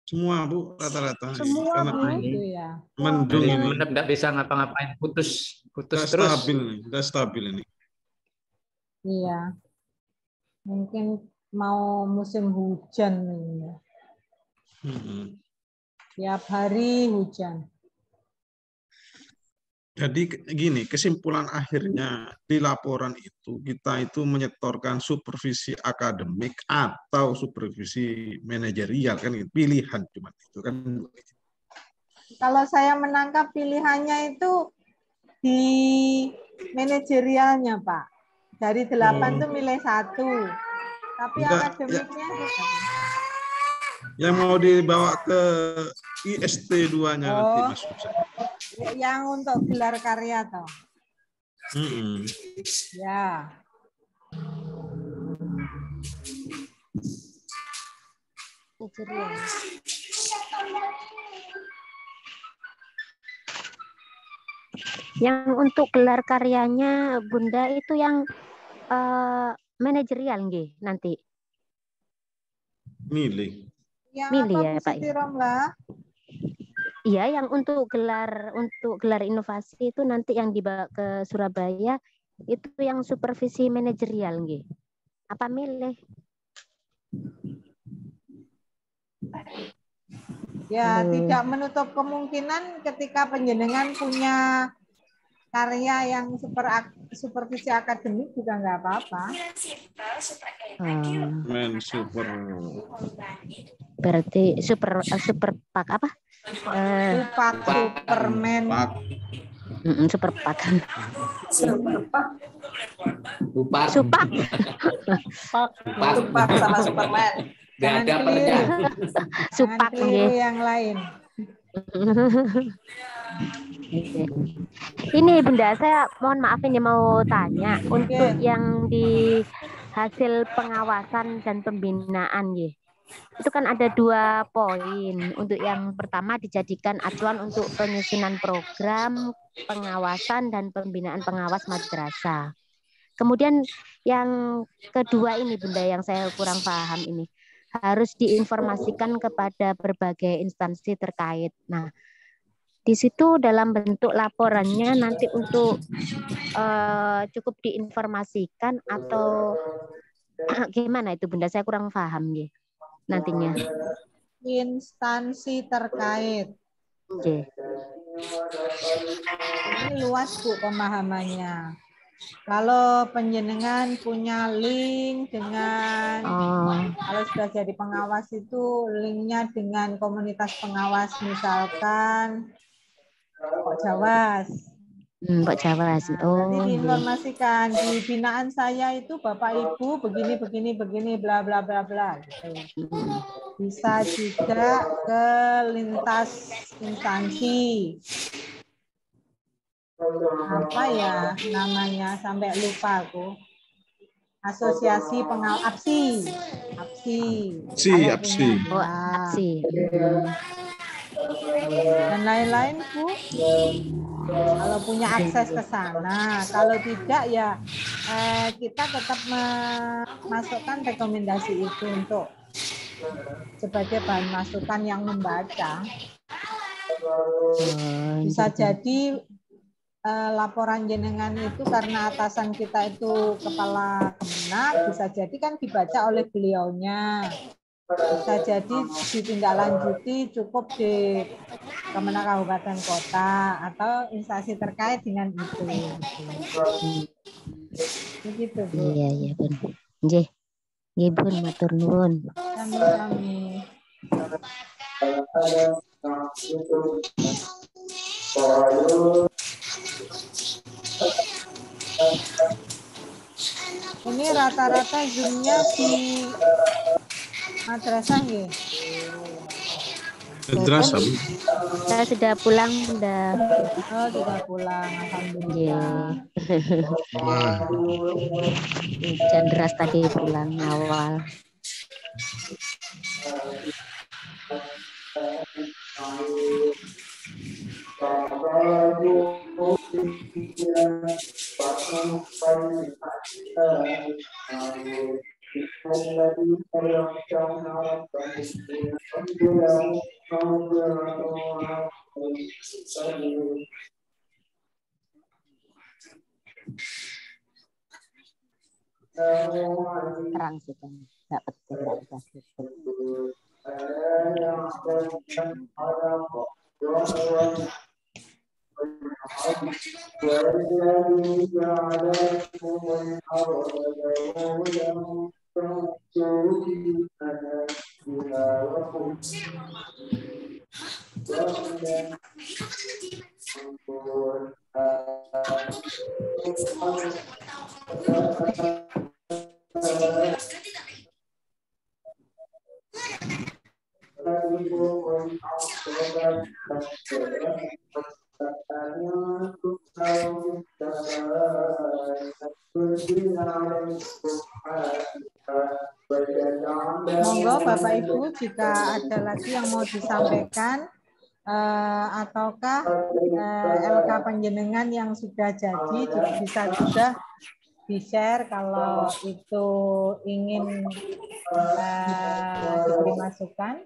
Semua Bu, rata-rata. Semua Bu itu ya. Mendung ini. Nggak bisa ngapa-ngapain, putus terus. Udah stabil ini. Iya. Mungkin mau musim hujan ini ya. Tiap hari hujan. Jadi gini, kesimpulan akhirnya di laporan itu kita itu menyetorkan supervisi akademik atau supervisi manajerial kan pilihan cuma itu kan. Kalau saya menangkap pilihannya itu di manajerialnya, Pak. Dari 8 tuh milih 1. Tapi Enggak, akademiknya yang mau dibawa ke IST 2-nya nanti maksud saya. yang untuk gelar karya toh. Ya. Yang untuk gelar karyanya Bunda itu yang manajerial nggih nanti. Milih. Milih ya Pak. Iya, yang untuk gelar inovasi itu nanti yang dibawa ke Surabaya itu yang supervisi manajerial nggih. Apa milih? Ya, tidak menutup kemungkinan ketika panjenengan punya karya yang supervisi akademik juga nggak apa-apa. Berarti super pak apa? Superman. Superpak. Supak sama Superman. Gak ada pernya. Supak yang lain. Ini Bunda, saya mohon maaf ini mau tanya untuk yang di hasil pengawasan dan pembinaan ya. Itu kan ada 2 poin. Untuk yang pertama dijadikan acuan untuk penyusunan program pengawasan dan pembinaan pengawas madrasah. Kemudian yang kedua ini Bunda yang saya kurang paham ini. Harus diinformasikan kepada berbagai instansi terkait. Nah, di situ dalam bentuk laporannya nanti untuk cukup diinformasikan atau gimana itu Bunda? Saya kurang paham ya nantinya. Instansi terkait. Ini luas Bu pemahamannya. Kalau penjenengan punya link dengan kalau sudah jadi pengawas itu linknya dengan komunitas pengawas misalkan Pak Jawas. Pak Jawas. Nanti diinformasikan di binaan saya itu Bapak Ibu begini bla bla bla bla gitu. Bisa juga ke lintas instansi. Apa ya namanya sampai lupa aku. Asosiasi pengawas APSI. Dan lain-lain Bu. Kalau punya akses ke sana, kalau tidak ya kita tetap memasukkan rekomendasi itu untuk sebagai bahan masukan yang membaca. Bisa jadi laporan jenengan itu karena atasan kita itu kepala Kemenak, bisa jadi kan dibaca oleh beliaunya. Bisa jadi ditindaklanjuti cukup di Kemenak Kabupaten Kota atau instansi terkait dengan itu. Begitu Bu. Iya Bun. Nggih. Nggih Bun, matur nuwun. Sami-sami. Ini rata-rata Zoom-nya di madrasah ya? Madrasah. Saya sudah pulang, sudah. Oh, sudah pulang, alhamdulillah. Hujan deras tadi pulang awal. Terang sih kan, nggak petir, nggak bisa Monggo Bapak Ibu, jika ada lagi yang mau disampaikan ataukah LK panjenengan yang sudah jadi bisa juga di-share kalau itu ingin diberi masukan.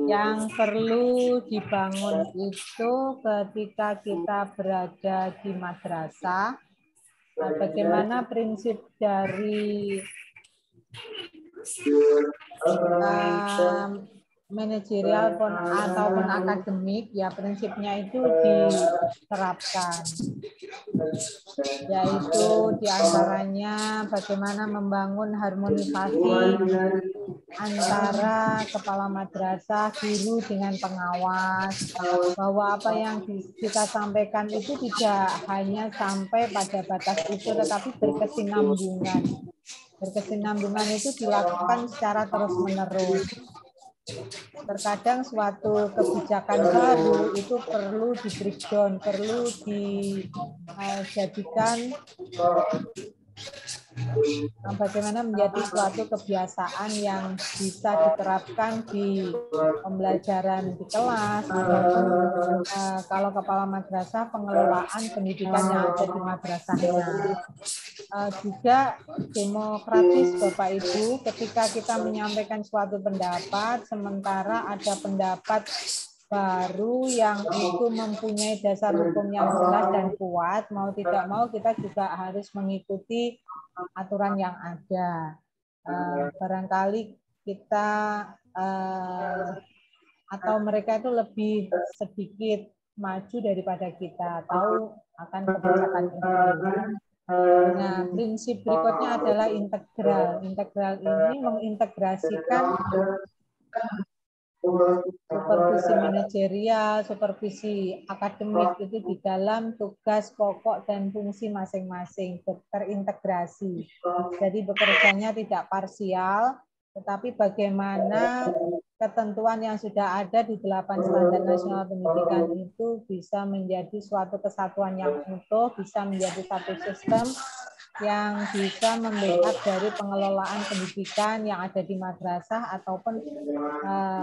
Yang perlu dibangun itu ketika kita berada di madrasah, bagaimana prinsip dari manajerial ataupun akademik, ya prinsipnya itu diterapkan, yaitu diantaranya bagaimana membangun harmonisasi antara kepala madrasah, guru dengan pengawas, bahwa apa yang kita sampaikan itu tidak hanya sampai pada batas itu, tetapi berkesinambungan. Berkesinambungan itu dilakukan secara terus-menerus. Terkadang suatu kebijakan baru itu perlu di-breakdown, perlu dijadikan bagaimana menjadi suatu kebiasaan yang bisa diterapkan di pembelajaran di kelas, ataupun kalau kepala madrasah pengelolaan pendidikan yang ada di madrasahnya. Juga demokratis Bapak Ibu, ketika kita menyampaikan suatu pendapat, sementara ada pendapat baru yang itu mempunyai dasar hukum yang jelas dan kuat, mau tidak mau kita juga harus mengikuti aturan yang ada. Barangkali kita atau mereka itu lebih sedikit maju daripada kita, tahu akan kebijakan itu. Nah, prinsip berikutnya adalah integral. Integral ini mengintegrasikan supervisi manajerial, supervisi akademik itu di dalam tugas pokok dan fungsi masing-masing, terintegrasi. Jadi bekerjanya tidak parsial, tetapi bagaimana ketentuan yang sudah ada di 8 standar nasional pendidikan itu bisa menjadi suatu kesatuan yang utuh, bisa menjadi satu sistem yang bisa membackup dari pengelolaan pendidikan yang ada di madrasah ataupun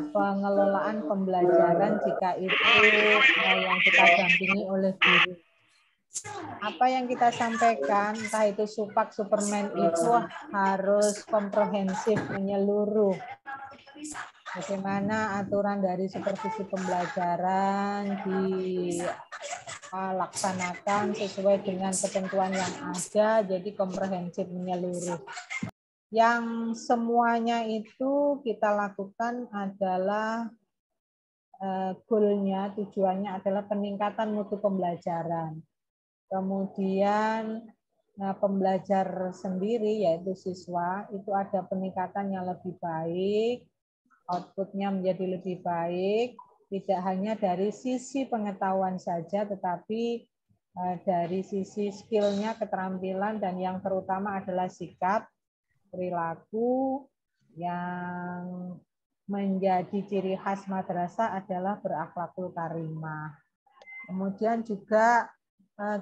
pengelolaan pembelajaran jika itu yang kita dampingi oleh guru. Apa yang kita sampaikan, entah itu Supak, Superman, itu harus komprehensif, menyeluruh. Bagaimana aturan dari supervisi pembelajaran dilaksanakan sesuai dengan ketentuan yang ada, jadi komprehensif, menyeluruh. Yang semuanya itu kita lakukan adalah goalnya, tujuannya adalah peningkatan mutu pembelajaran. Kemudian pembelajar sendiri, yaitu siswa, itu ada peningkatan yang lebih baik, outputnya menjadi lebih baik, tidak hanya dari sisi pengetahuan saja, tetapi dari sisi skillnya, keterampilan, dan yang terutama adalah sikap, perilaku. Yang menjadi ciri khas madrasah adalah berakhlakul karimah. Kemudian juga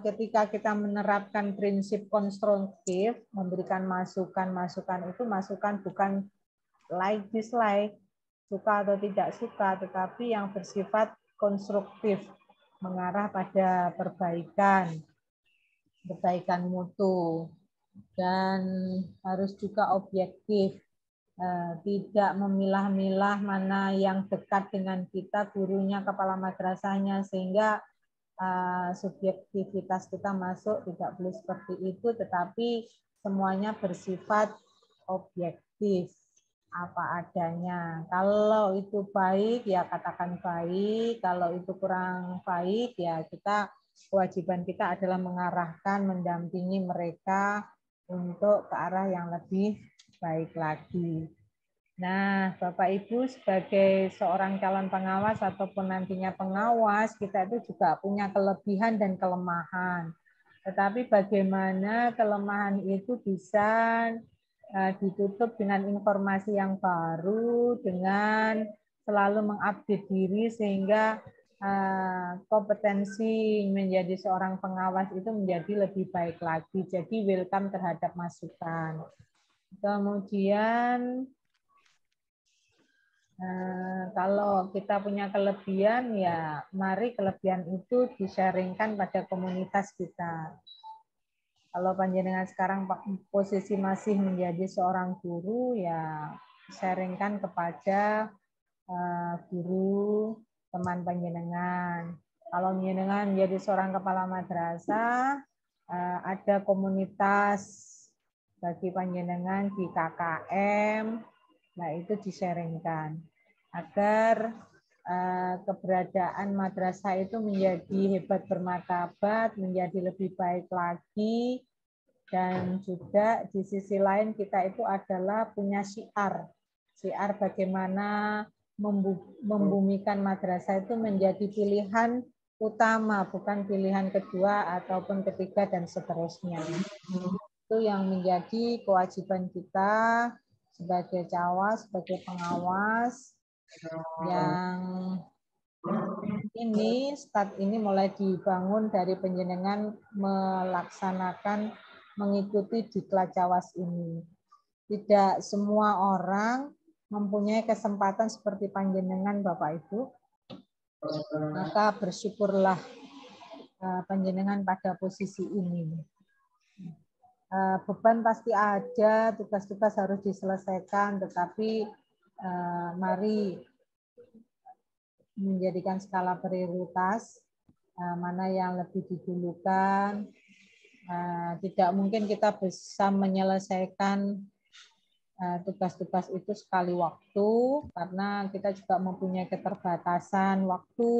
ketika kita menerapkan prinsip konstruktif, memberikan masukan-masukan itu masukan bukan like dislike, suka atau tidak suka, tetapi yang bersifat konstruktif, mengarah pada perbaikan mutu, dan harus juga objektif, tidak memilah-milah mana yang dekat dengan kita, gurunya, kepala madrasahnya, sehingga subjektivitas kita masuk, tidak boleh seperti itu, tetapi semuanya bersifat objektif. apa adanya. Kalau itu baik, ya katakan baik. Kalau itu kurang baik, ya kewajiban kita adalah mengarahkan, mendampingi mereka untuk ke arah yang lebih baik lagi. Nah, Bapak Ibu sebagai seorang calon pengawas ataupun nantinya pengawas, kita itu juga punya kelebihan dan kelemahan. Tetapi bagaimana kelemahan itu bisa ditutup dengan informasi yang baru, dengan selalu mengupdate diri sehingga kompetensi menjadi seorang pengawas itu menjadi lebih baik lagi. Jadi welcome terhadap masukan. Kemudian kalau kita punya kelebihan, ya mari kelebihan itu di-sharingkan pada komunitas kita. Kalau panjenengan sekarang posisi masih menjadi seorang guru, ya sharingkan kepada guru, teman panjenengan. Kalau panjenengan menjadi seorang kepala madrasah, ada komunitas bagi panjenengan di KKM, nah itu di-sharingkan agar keberadaan madrasah itu menjadi hebat bermartabat, menjadi lebih baik lagi, dan juga di sisi lain kita itu adalah punya syiar bagaimana membumikan madrasah itu menjadi pilihan utama, bukan pilihan kedua ataupun ketiga dan seterusnya. Itu yang menjadi kewajiban kita sebagai cawas, sebagai pengawas, yang ini start ini mulai dibangun dari panjenengan melaksanakan mengikuti diklat cawas ini. Tidak semua orang mempunyai kesempatan seperti panjenengan Bapak Ibu. Maka bersyukurlah panjenengan pada posisi ini. Beban pasti ada, tugas-tugas harus diselesaikan, tetapi mari menjadikan skala prioritas, mana yang lebih didulukan. Tidak mungkin kita bisa menyelesaikan tugas-tugas itu sekali waktu, karena kita juga mempunyai keterbatasan waktu,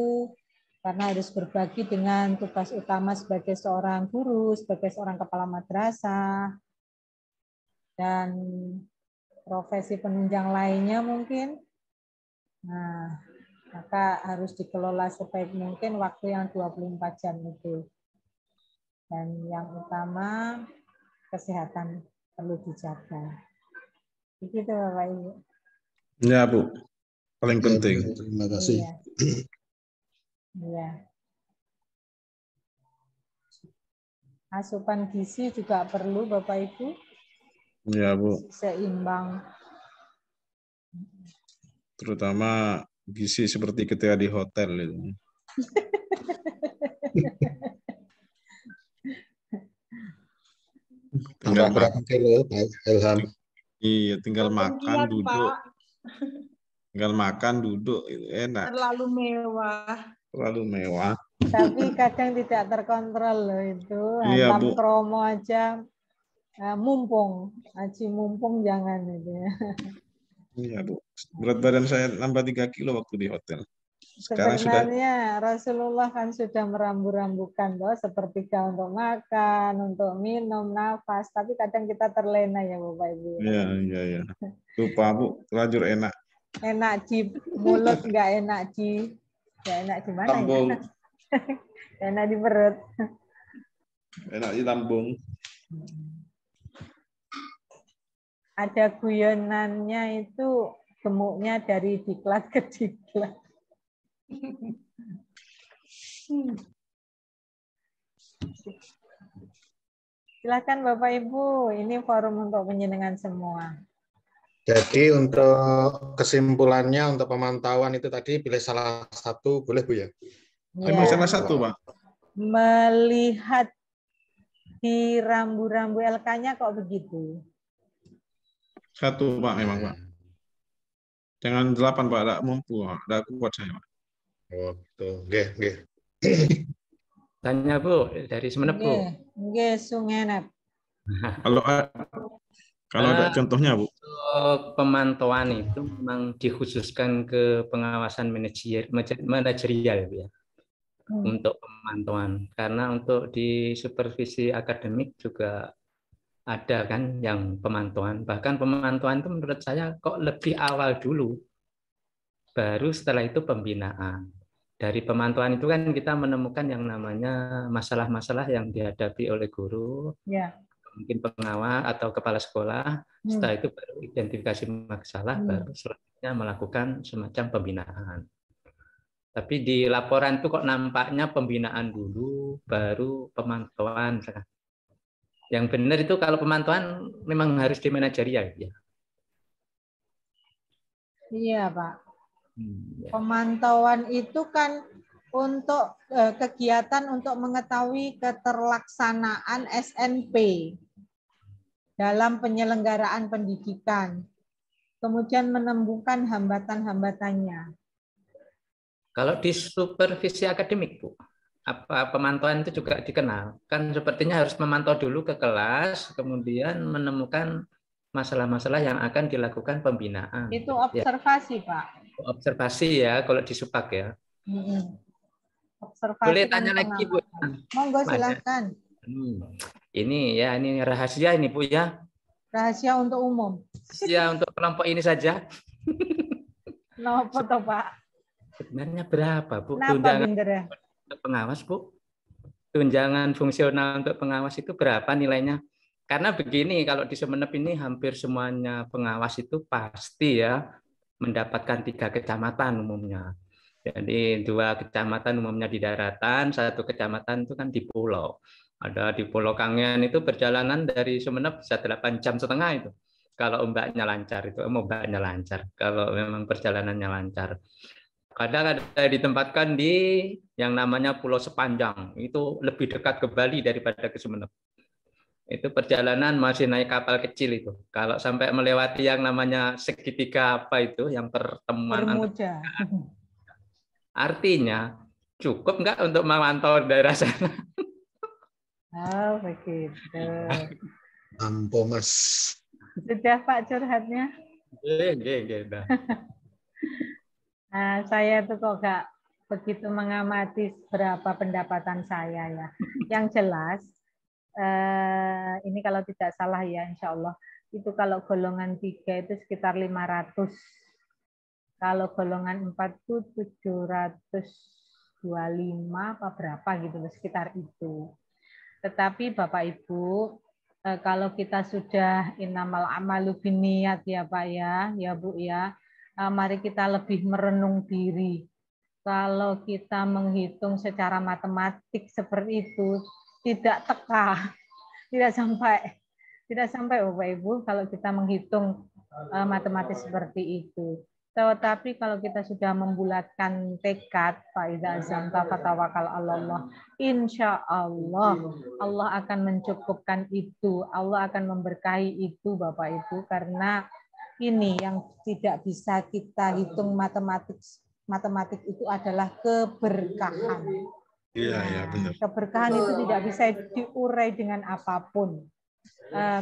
karena harus berbagi dengan tugas utama sebagai seorang guru, sebagai seorang kepala madrasah, dan profesi penunjang lainnya mungkin. Nah, maka harus dikelola sebaik mungkin waktu yang 24 jam itu. Dan yang utama, kesehatan perlu dijaga. Begitu Bapak Ibu. Ya Bu, paling penting. Terima kasih. Iya. Asupan gizi juga perlu Bapak Ibu. Ya Bu. Seimbang. Terutama gizi seperti ketika di hotel itu. Tinggal berapa kilo Pak Ilham? Iya, tinggal makan, duduk. Tinggal makan, duduk, itu enak. Terlalu mewah. Terlalu mewah. Tapi kadang tidak terkontrol loh itu. Iya, Hantam Bu. kromo aja. Mumpung. Aji mumpung jangan itu ya. Iya Bu. Berat badan saya nambah 3 kilo waktu di hotel. Sekarang Sebenarnya Rasulullah kan sudah merambu-rambukan loh, sepertiga untuk makan, untuk minum, nafas. Tapi kadang kita terlena ya Bapak Ibu. Iya. Lupa Bu, terlanjur enak. Enak di mulut, nggak enak di mana lambung. ya? Enak di perut. Enak di lambung. Ada guyonannya itu gemuknya dari diklat ke diklat. Silakan Bapak Ibu, ini forum untuk penjenengan semua. Jadi untuk kesimpulannya, untuk pemantauan itu tadi pilih salah satu, boleh Bu ya? Pilih salah satu Pak. Melihat di rambu-rambu LK-nya kok begitu? Satu Pak memang Pak. Jangan 8 Pak, tidak mampu, tidak kuat saya Pak. Oh, gitu. Nggih. Tanya Bu, dari Sumeneb Bu. Nggih, Sungenep. Kalau ada contohnya, Bu? Pemantauan itu memang dikhususkan ke pengawasan manajerial ya, untuk pemantauan. Karena untuk di supervisi akademik juga ada kan yang pemantauan. Bahkan pemantauan itu menurut saya kok lebih awal dulu, baru setelah itu pembinaan. Dari pemantauan itu kan kita menemukan yang namanya masalah-masalah yang dihadapi oleh guru, mungkin pengawas atau kepala sekolah. Setelah itu baru identifikasi masalah, baru selanjutnya melakukan semacam pembinaan. Tapi di laporan itu kok nampaknya pembinaan dulu, baru pemantauan. Yang benar itu kalau pemantauan memang harus di manajerial ya. Iya, Pak. Pemantauan itu kan untuk kegiatan untuk mengetahui keterlaksanaan SNP dalam penyelenggaraan pendidikan, kemudian menemukan hambatan-hambatannya. Kalau di supervisi akademik, Bu, apa pemantauan itu juga dikenal? Kan sepertinya harus memantau dulu ke kelas, kemudian menemukan masalah-masalah yang akan dilakukan pembinaan. Itu observasi, Pak. Observasi ya, kalau di Supak ya. Observasi. Boleh tanya lagi, Bu? Monggo silakan. Ini ya, ini rahasia ini, Bu ya. Rahasia untuk umum. Ya, untuk kelompok ini saja. Kenapa toh, Pak? Sebenarnya berapa, Bu? Kenapa tunjangan untuk pengawas, Bu? Tunjangan fungsional untuk pengawas itu berapa nilainya? Karena begini, kalau di Sumeneb ini hampir semuanya pengawas itu pasti ya mendapatkan 3 kecamatan umumnya. Jadi 2 kecamatan umumnya di daratan, 1 kecamatan itu kan di pulau. Ada di Pulau Kangen itu perjalanan dari Sumeneb bisa 8,5 jam itu. Kalau ombaknya lancar itu, ombaknya lancar. Kalau memang perjalanannya lancar. Kadang ada ditempatkan di yang namanya Pulau Sepanjang. Itu lebih dekat ke Bali daripada ke Sumeneb. Itu perjalanan masih naik kapal kecil itu. Kalau sampai melewati yang namanya segitiga apa itu, yang pertemuan Bermuda. Artinya cukup nggak untuk memantau daerah sana? Oh, begitu. Ampun, Mas. Sudah, Pak, curhatnya? Nah, saya tuh kok nggak begitu mengamati berapa pendapatan saya ya. Yang jelas, ini kalau tidak salah ya, insya Allah, itu kalau golongan 3 itu sekitar 500. Kalau golongan 4 itu 725 apa berapa gitu, sekitar itu. Tetapi Bapak Ibu, kalau kita sudah innamal amalu binniyat ya Pak ya Bu ya, mari kita lebih merenung diri. Kalau kita menghitung secara matematik seperti itu, tidak teka, tidak sampai Bapak Ibu kalau kita menghitung matematis seperti itu. Tetapi kalau kita sudah membulatkan tekad, faiza azamta fatawakal Allah, insya Allah Allah akan mencukupkan itu, Allah akan memberkahi itu Bapak Ibu, karena ini yang tidak bisa kita hitung matematik itu adalah keberkahan. Iya, benar. Keberkahan itu tidak bisa diurai dengan apapun.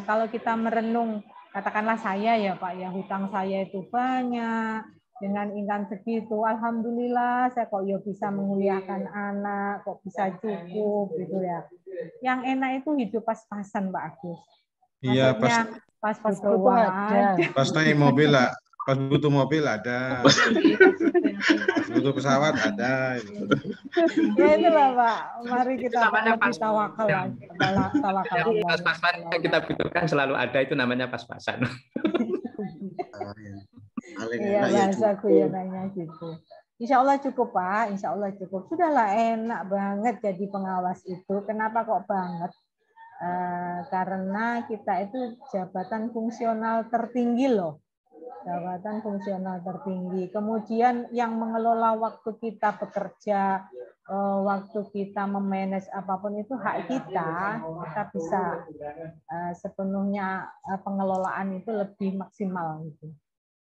Kalau kita merenung, katakanlah saya ya Pak ya, hutang saya itu banyak, dengan income segitu, alhamdulillah saya kok ya bisa menguliakan anak, kok bisa cukup gitu ya. Yang enak itu hidup pas-pasan Pak Agus. Iya, pas butuh ada. Pas naik mobil lah. Pas butuh mobil ada, butuh pesawat ada. Ya itulah Pak, mari kita lebih tawakal lagi. Pas-pasan yang kita butuhkan selalu ada, itu namanya pas-pasan. Iya bahasa guyonannya gitu. Insya Allah cukup Pak, insya Allah cukup. Sudahlah, enak banget jadi pengawas itu. Kenapa kok banget? Karena kita itu jabatan fungsional tertinggi loh. Jabatan fungsional tertinggi. Kemudian yang mengelola waktu kita bekerja, waktu kita memanage apapun itu hak kita. Kita bisa sepenuhnya pengelolaan itu lebih maksimal gitu.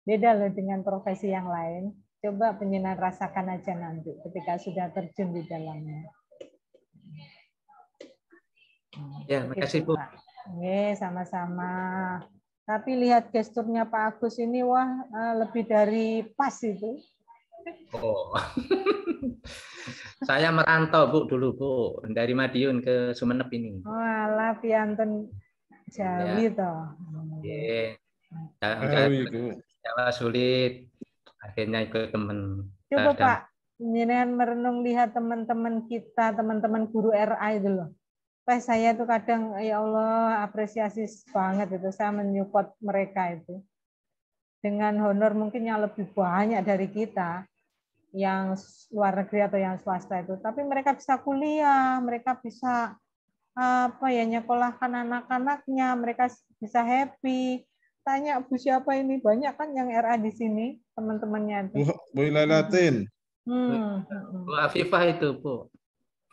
Beda loh dengan profesi yang lain. Coba penjenengan rasakan aja nanti ketika sudah terjun di dalamnya. Ya, makasih Bu. Oke, sama-sama. Tapi lihat gesturnya Pak Agus ini, wah lebih dari pas itu. Oh. Saya merantau Bu dulu Bu, dari Madiun ke Sumeneb ini. Walah piantun Jawi Ya. toh. Iya. Jawi, Bu. Jawa sulit. Akhirnya ikut teman. Coba Pak, jenengan merenung lihat teman-teman kita, teman-teman guru RA itu loh. Pas saya tuh kadang ya Allah apresiasi banget itu, saya menyupport mereka itu. Dengan honor mungkin yang lebih banyak dari kita, yang luar negeri atau yang swasta itu. Tapi mereka bisa kuliah, mereka bisa apa ya, nyekolahkan anak-anaknya, mereka bisa happy. Tanya Bu siapa ini, banyak kan yang RA di sini teman-temannya itu. Bu Lailatin. Bu Afifah itu Bu.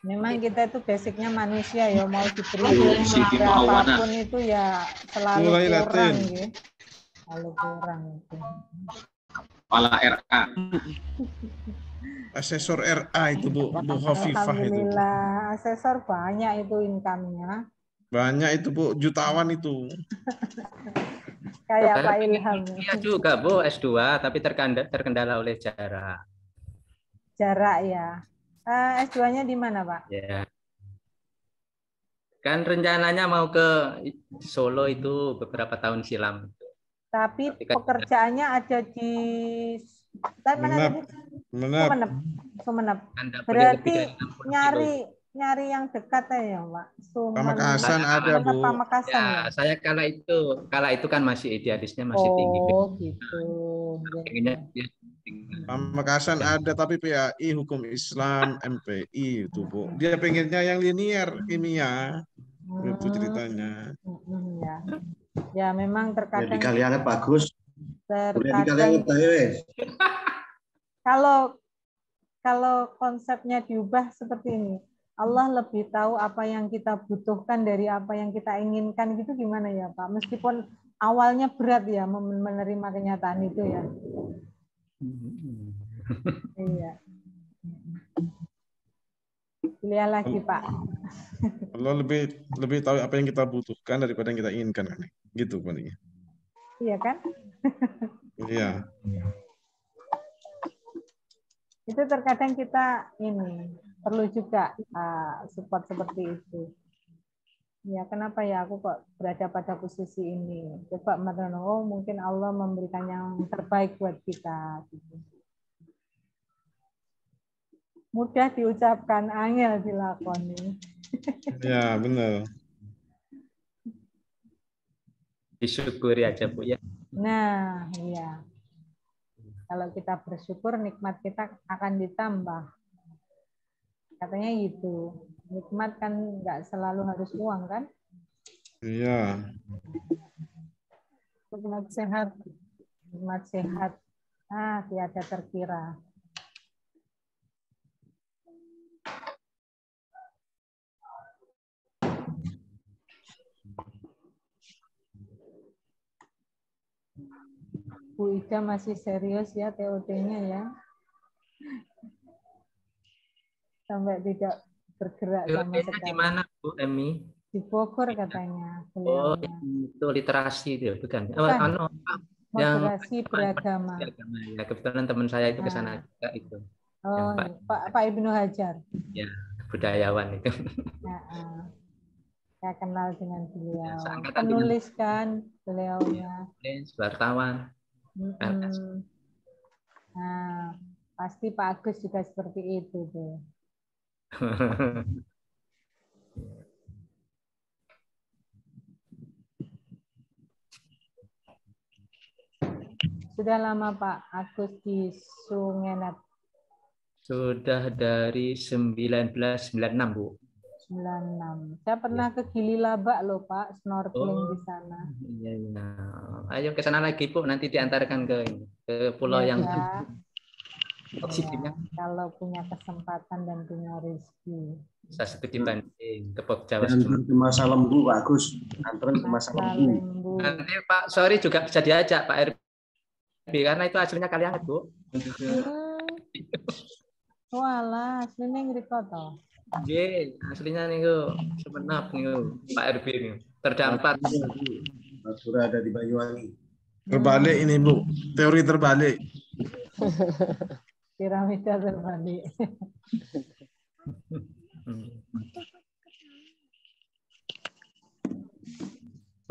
Memang kita itu basicnya manusia ya, mau diberi berapapun itu ya selalu kurang gitu. Selalu kurang itu. Kepala RA. Asesor RA itu Bu Khofifah itu. Alhamdulillah, asesor banyak itu income-nya. Banyak itu Bu, jutawan itu. Kayak Pak Ilham. Iya juga Bu, S2 tapi terkendala oleh jarak. Jarak ya. S2-nya di mana Pak? Ya. Kan rencananya mau ke Solo itu beberapa tahun silam. Tapi pekerjaannya ada di Sumeneb. Berarti nyari yang dekat ya, Pak. Pamekasan ada, Bu. Pamekasan ya. Saya kala itu kan masih idealisnya masih tinggi. Oh, gitu. Pamekasan ada, tapi PAI Hukum Islam, MPI itu, Bu. Dia pengennya yang linear kimia. Itu ceritanya. Ya memang terkadang. Dikaliangan bagus. Terkadang. Kalau konsepnya diubah seperti ini, Allah lebih tahu apa yang kita butuhkan dari apa yang kita inginkan, gitu gimana ya Pak? Meskipun awalnya berat ya menerima kenyataan itu ya. Iya. Pilih lagi Pak. Allah lebih tahu apa yang kita butuhkan daripada yang kita inginkan, kan? Gitu paling. Iya kan? Iya. Itu terkadang kita ini perlu juga support seperti itu. Ya, kenapa ya aku kok berada pada posisi ini? Coba merenung, oh mungkin Allah memberikan yang terbaik buat kita. Gitu. Mudah diucapkan, angel dilakoni. Ya, benar. Disyukuri aja Bu ya. Nah, iya. Kalau kita bersyukur, nikmat kita akan ditambah. Katanya gitu. Nikmat kan nggak selalu harus uang, kan? Iya. Nikmat sehat. Nikmat sehat. Tiada terkira. Bu Ida masih serius ya TOT-nya ya. Sampai tidak bergerak sama sekali. Di mana Bu Emi? Di Bogor katanya. Oh, itu literasi itu bukan? Bukan. Moderasi beragama. Ya, kebetulan teman saya itu ke sana juga itu. Oh, Pak Ibnu Hajar. Ya, budayawan itu. Saya kenal dengan beliau. Penulis kan beliaunya. Wartawan. Nah, pasti Pak Agus juga seperti itu tuh. Sudah lama Pak Agus di Sungenep? Sudah dari 1996 Bu. 96. Saya pernah ke Gili Labak loh Pak, snorkeling di sana. Iya. Ayo ke sana lagi Bu, nanti diantarkan ke pulau yang oksigennya. Kalau punya kesempatan dan punya rezeki. Saya studi banding ke Jawa. Dan ke Masa Lembu bagus. Anterin ke Masa Lembu. Nanti Pak Sori juga bisa diajak Pak RB karena itu hasilnya kalian Bu. Walah, aslinya ngriko to. Nggih, aslinya niku Sumenep niku Pak RB niku. Terdampak Madura ada di Banyuwangi. Terbalik ini Bu, teori terbalik. Piramida terbalik.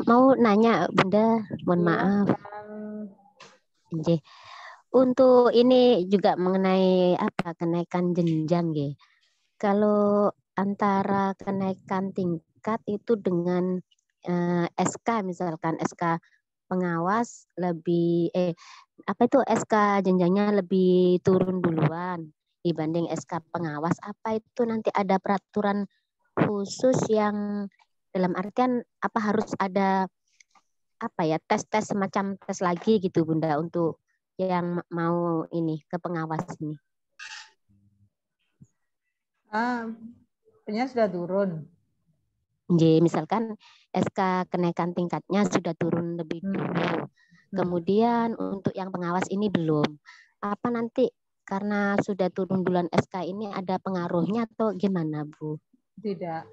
Mau nanya Bunda, mohon maaf. Untuk ini juga mengenai apa kenaikan jenjang ya. Kalau antara kenaikan tingkat itu dengan SK misalkan SK pengawas lebih apa itu SK jenjangnya lebih turun duluan dibanding SK pengawas, apa itu nanti ada peraturan khusus yang dalam artian apa harus ada apa ya tes-tes semacam tes lagi gitu Bunda untuk yang mau ini ke pengawas ini? Pennya sudah turun. Jadi misalkan SK kenaikan tingkatnya sudah turun lebih dulu. Kemudian untuk yang pengawas ini belum. Apa nanti karena sudah turun duluan SK ini ada pengaruhnya atau gimana Bu? Tidak.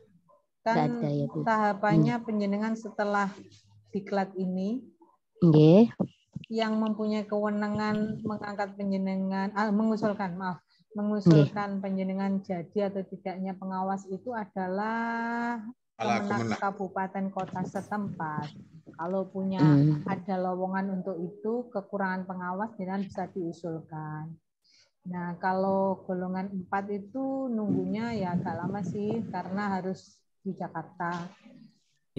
Kan ada, ya, Bu. Tahapannya penjenengan setelah diklat ini yang mempunyai kewenangan mengangkat penjenengan, mengusulkan penjenengan jadi atau tidaknya pengawas itu adalah Kemenak kabupaten kota setempat. Kalau punya ada lowongan untuk itu, kekurangan pengawas dengan bisa diusulkan. Nah, kalau golongan 4 itu nunggunya ya agak lama sih karena harus di Jakarta.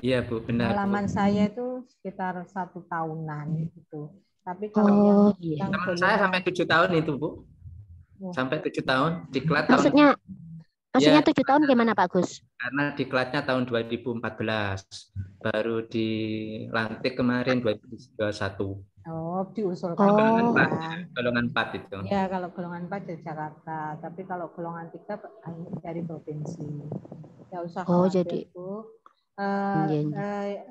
Iya Bu, benar. Pengalaman saya itu sekitar 1 tahunan gitu. Tapi kalau yang teman saya sampai 7 tahun itu Bu. Sampai 7 tahun diklat tahun. Maksudnya 7 tahun gimana Pak Gus? Karena diklatnya tahun 2014, baru dilantik kemarin 2021. Oh, diusulkan. Golongan 4 itu. Ya, kalau golongan 4 dari Jakarta, tapi kalau golongan 3 dari provinsi. Ya usah khawatir, jadi Bu.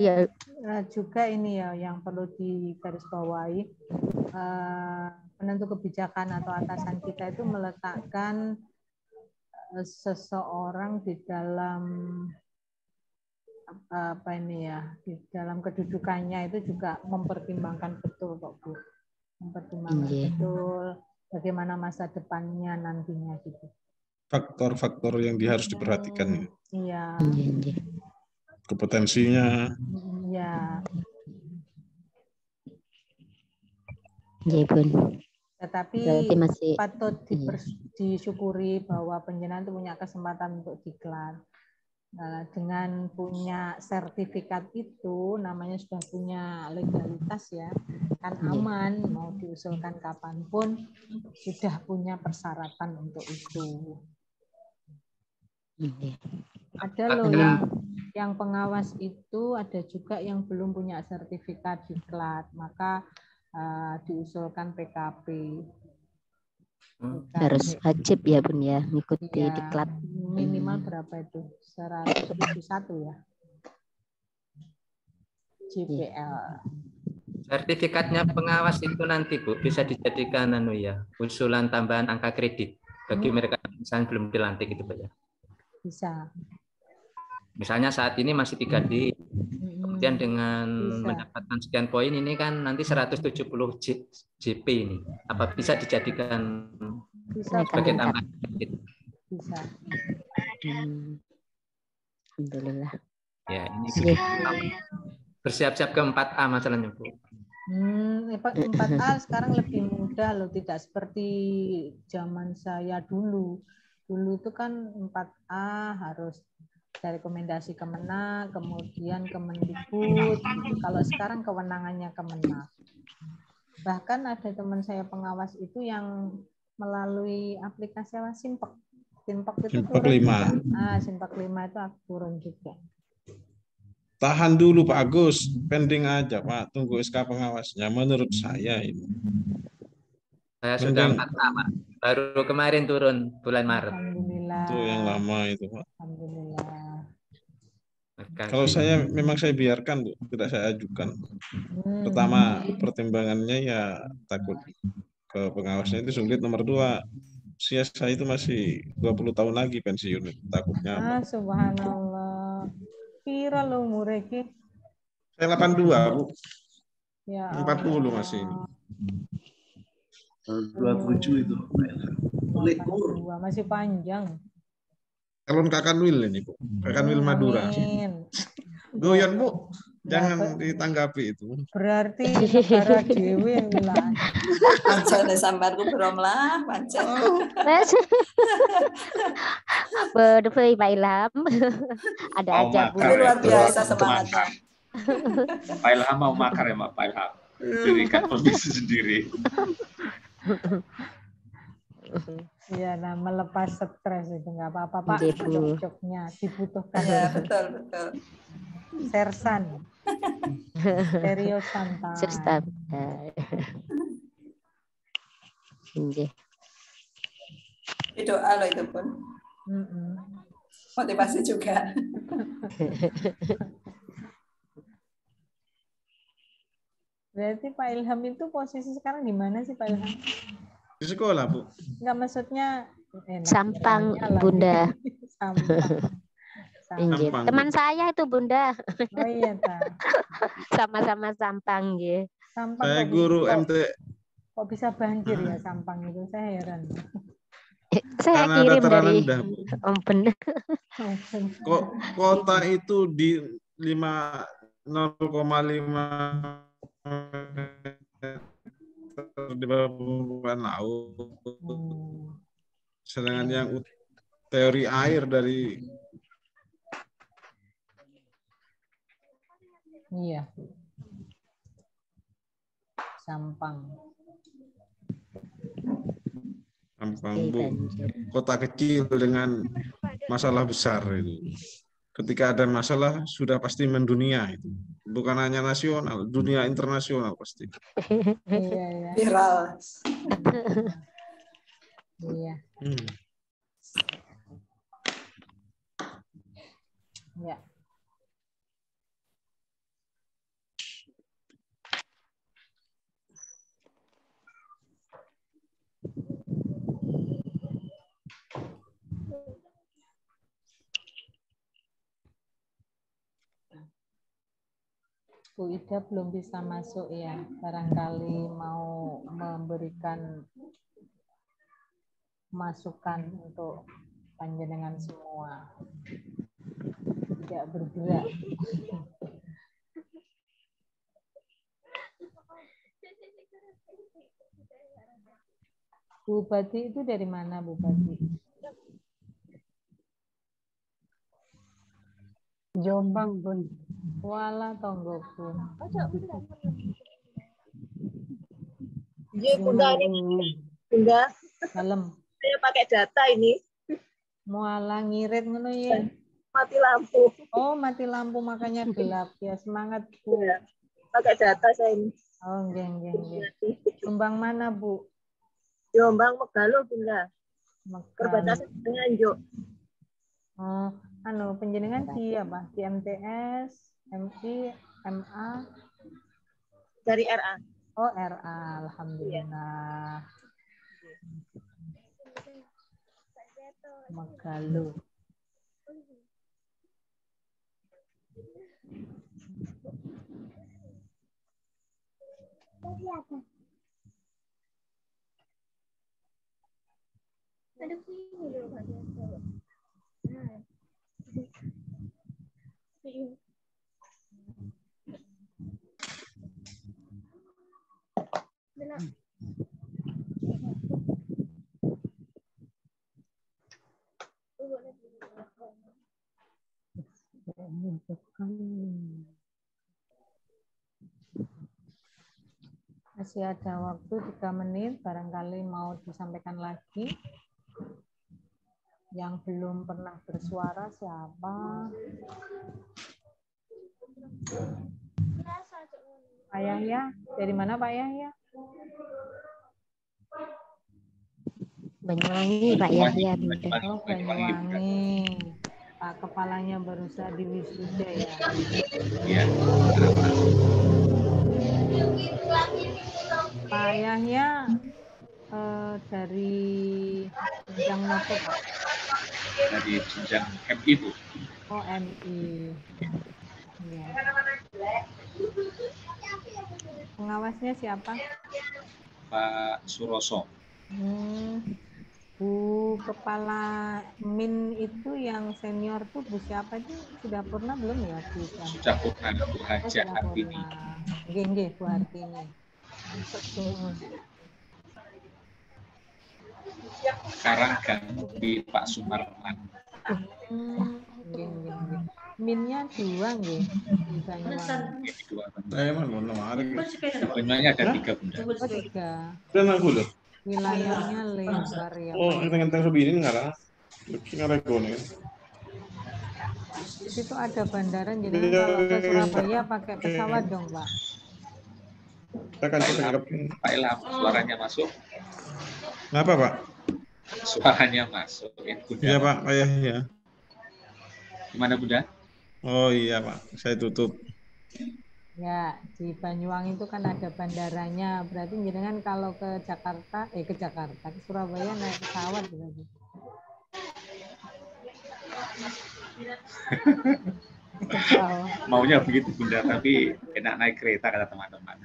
Ya. Juga ini ya yang perlu digarisbawahi, penentu kebijakan atau atasan kita itu meletakkan seseorang di dalam apa ini ya, di dalam kedudukannya itu juga mempertimbangkan betul kok Bu, mempertimbangkan betul bagaimana masa depannya nantinya gitu. Faktor-faktor yang harus diperhatikan. Iya. Kompetensinya. Iya. Iya Bun. Tetapi patut disyukuri bahwa penjenengan itu punya kesempatan untuk diklat. Dengan punya sertifikat itu, namanya sudah punya legalitas ya, kan aman, mau diusulkan kapanpun, sudah punya persyaratan untuk itu. Ada loh yang pengawas itu, ada juga yang belum punya sertifikat diklat, maka diusulkan PKP. Harus wajib ya Bun ya, mengikuti diklat. Minimal berapa itu? 171 ya? JPL. Sertifikatnya pengawas itu nanti Bu bisa dijadikan usulan tambahan angka kredit bagi mereka yang misalnya belum dilantik itu Pak ya. Bisa. Misalnya saat ini masih 3D, kemudian dengan mendapatkan sekian poin ini kan nanti 170 JP ini. Apa bisa dijadikan sebagai tambahan kredit? Bisa. Alhamdulillah. Ya, ini bersiap-siap ke 4A masalahnya Bu. 4A sekarang lebih mudah loh, tidak seperti zaman saya dulu. Dulu itu kan 4A harus dari rekomendasi Kemenak, kemudian Kemendikbud. Kalau sekarang kewenangannya Kemenak. Bahkan ada teman saya pengawas itu yang melalui aplikasi Simpek. Simpek itu Simpek turun. 5. Simpek 5 itu turun juga. Tahan dulu Pak Agus, pending aja Pak, tunggu SK pengawasnya menurut saya ini. Saya sudah 4A Pak, baru kemarin turun bulan Maret. Alhamdulillah. Itu yang lama itu Pak. Alhamdulillah. Kalau saya memang saya biarkan Bu, tidak saya ajukan. Pertama pertimbangannya ya takut ke pengawasnya itu sulit, nomor 2 usia saya itu masih 20 tahun lagi pensiun, takutnya. Subhanallah. Pira lo umur iki? Saya 82, Bu. Ya 40 masih ini. 27 itu. 82 masih panjang. Calon Kakanwil ini, Bu. Kakanwil Madura. Goyon, Bu. Jangan ditanggapi itu. Berarti negara dewe lah. Pancen sampeanku belum lah, pancen. Berdua Pak Ilham. Ada aja Bu. Luar biasa semangatnya. Pak Ilham mau makar ya, Pak Ilham. Dirikan permisi sendiri. Iya, nah melepas stres itu nggak apa-apa Pak. Cocoknya dibutuhkan. Ya, betul. Sersan. Serius santai. Doa loh itu pun. Motivasi juga. Berarti Pak Ilham itu posisi sekarang di mana sih Pak Ilham? Di sekolah, Bu. Enggak, maksudnya Sampang, Bunda. Sampang. Teman saya itu Bunda. Oh iya, Ta. Sama-sama Sampang, ya. Sampang saya guru MT. Kok bisa banjir ya Sampang itu? Saya heran. Saya karena kirim dataran dari rendah, Bu. benar. Kota itu di 0,5 di bawah permukaan laut. Sedangkan yang teori air dari iya. Sampang, Bu. Kota kecil dengan masalah besar itu. Ketika ada masalah sudah pasti mendunia itu. Bukan hanya nasional, dunia internasional pasti. Iya. Viral. Iya. Ya. Bu Ida belum bisa masuk ya, barangkali mau memberikan masukan untuk panjenengan semua. Tidak bergerak. Bu Bati itu dari mana, Bu Bati? Jombang, Bun. Wala tonggoku. Iya, Bunda ini. Bunda. Malam. Saya pakai data ini. Muala ngirit ngono ya. Mati lampu. Oh, mati lampu makanya gelap ya. Semangat, Bu. Ya, pakai data saya ini. Oh, nggih. Jombang mana, Bu? Jombang Megalo, Bunda. Perbatasan dengan Nganjuk. Oh, penjenengan di apa? Di MTS, MI, MA? Dari RA. Oh, RA. Alhamdulillah. Megalo. Ada sini loh, Pak. Benar. Masih ada waktu 3 menit, barangkali mau disampaikan lagi. Yang belum pernah bersuara siapa? Pak Yahya, dari mana Pak Yahya? Banyuwangi, Pak Yahya. Oh, Banyuwangi. Pak kepalanya berusaha diwisuda ya. Iya. Pak Yahya dari jenjang apa Pak? Dari jenjang MI, Bu. Oh, MI. Ya. Pengawasnya siapa? Pak Suroso. Bu Kepala Min itu yang senior tuh Bu siapa itu? Sudah purna belum ya? Sudah purna, Bu Haja Hartini. Nggih, Bu Hartini. Sekarang ganti Pak Sumarman. Minnya 2 nggih. Banyuwangi ada 3 Bunda. 3. Dan aku loh. Wilayahnya lebar ya. Oh, ngenteng sebini ngarang. Ngarekone. Itu ada bandara jadi kalau ke Surabaya pakai pesawat dong, Pak. Pak Ilham, suaranya masuk. Kenapa, Pak? Suaranya masuk. Iya, Pak. Ayahnya. Gimana, Bunda? Oh iya, Pak. Saya tutup. Ya, di Banyuwangi itu kan ada bandaranya. Berarti jenengan kalau ke Jakarta, ke Surabaya naik pesawat berarti. Maunya begitu Bunda, tapi enak naik kereta kata teman-teman.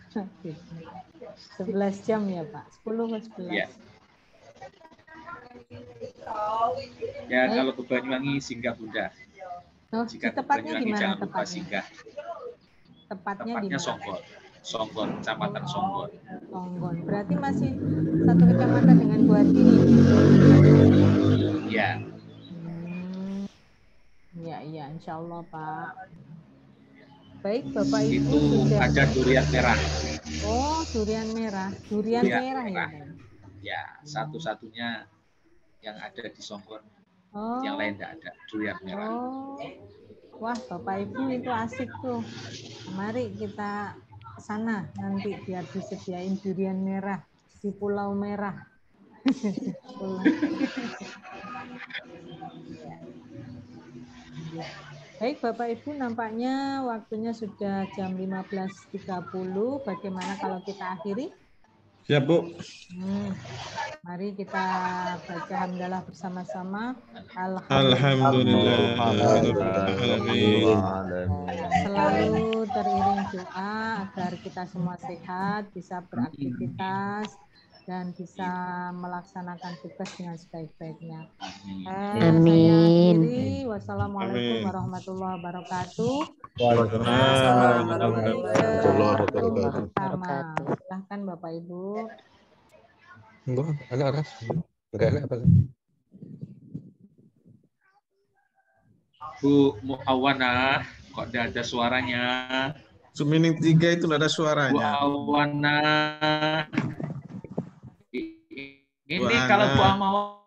11 jam ya Pak? 10 ke 11? Ya. Ya, kalau ke Banyuwangi singgah Bunda. Oh, jika tepatnya di mana tepatnya? Tepatnya di mana? Songgon, Kecamatan Songgon. Songgon. Berarti masih satu kecamatan dengan Bu Hartini? Iya. Ya, insya Allah Pak. Baik Bapak Ibu itu sudah. Ada durian merah. Oh, durian merah. Durian merah ya? Ya, satu-satunya yang ada di Songgon. Oh. Yang lain tidak ada durian merah. Oh. Wah, Bapak Ibu itu asik tuh. Mari kita ke sana nanti biar disediain durian merah di Pulau Merah. Baik Bapak Ibu, nampaknya waktunya sudah jam 15.30. Bagaimana kalau kita akhiri? Siap, Bu. Mari kita baca hamdalah bersama-sama. Alhamdulillah. Selalu teriring doa agar kita semua sehat, bisa beraktivitas, dan bisa melaksanakan tugas dengan sebaik-baiknya. Saya akhiri. Wassalamualaikum warahmatullahi wabarakatuh. Waalaikumsalam warahmatullahi wabarakatuh. Silahkan Bapak Ibu. Enggak ada apa. Bu Muawana, kok tidak ada suaranya? Sumining 3 itu ada suaranya. Bu Awana. Ini kalau Bu Awana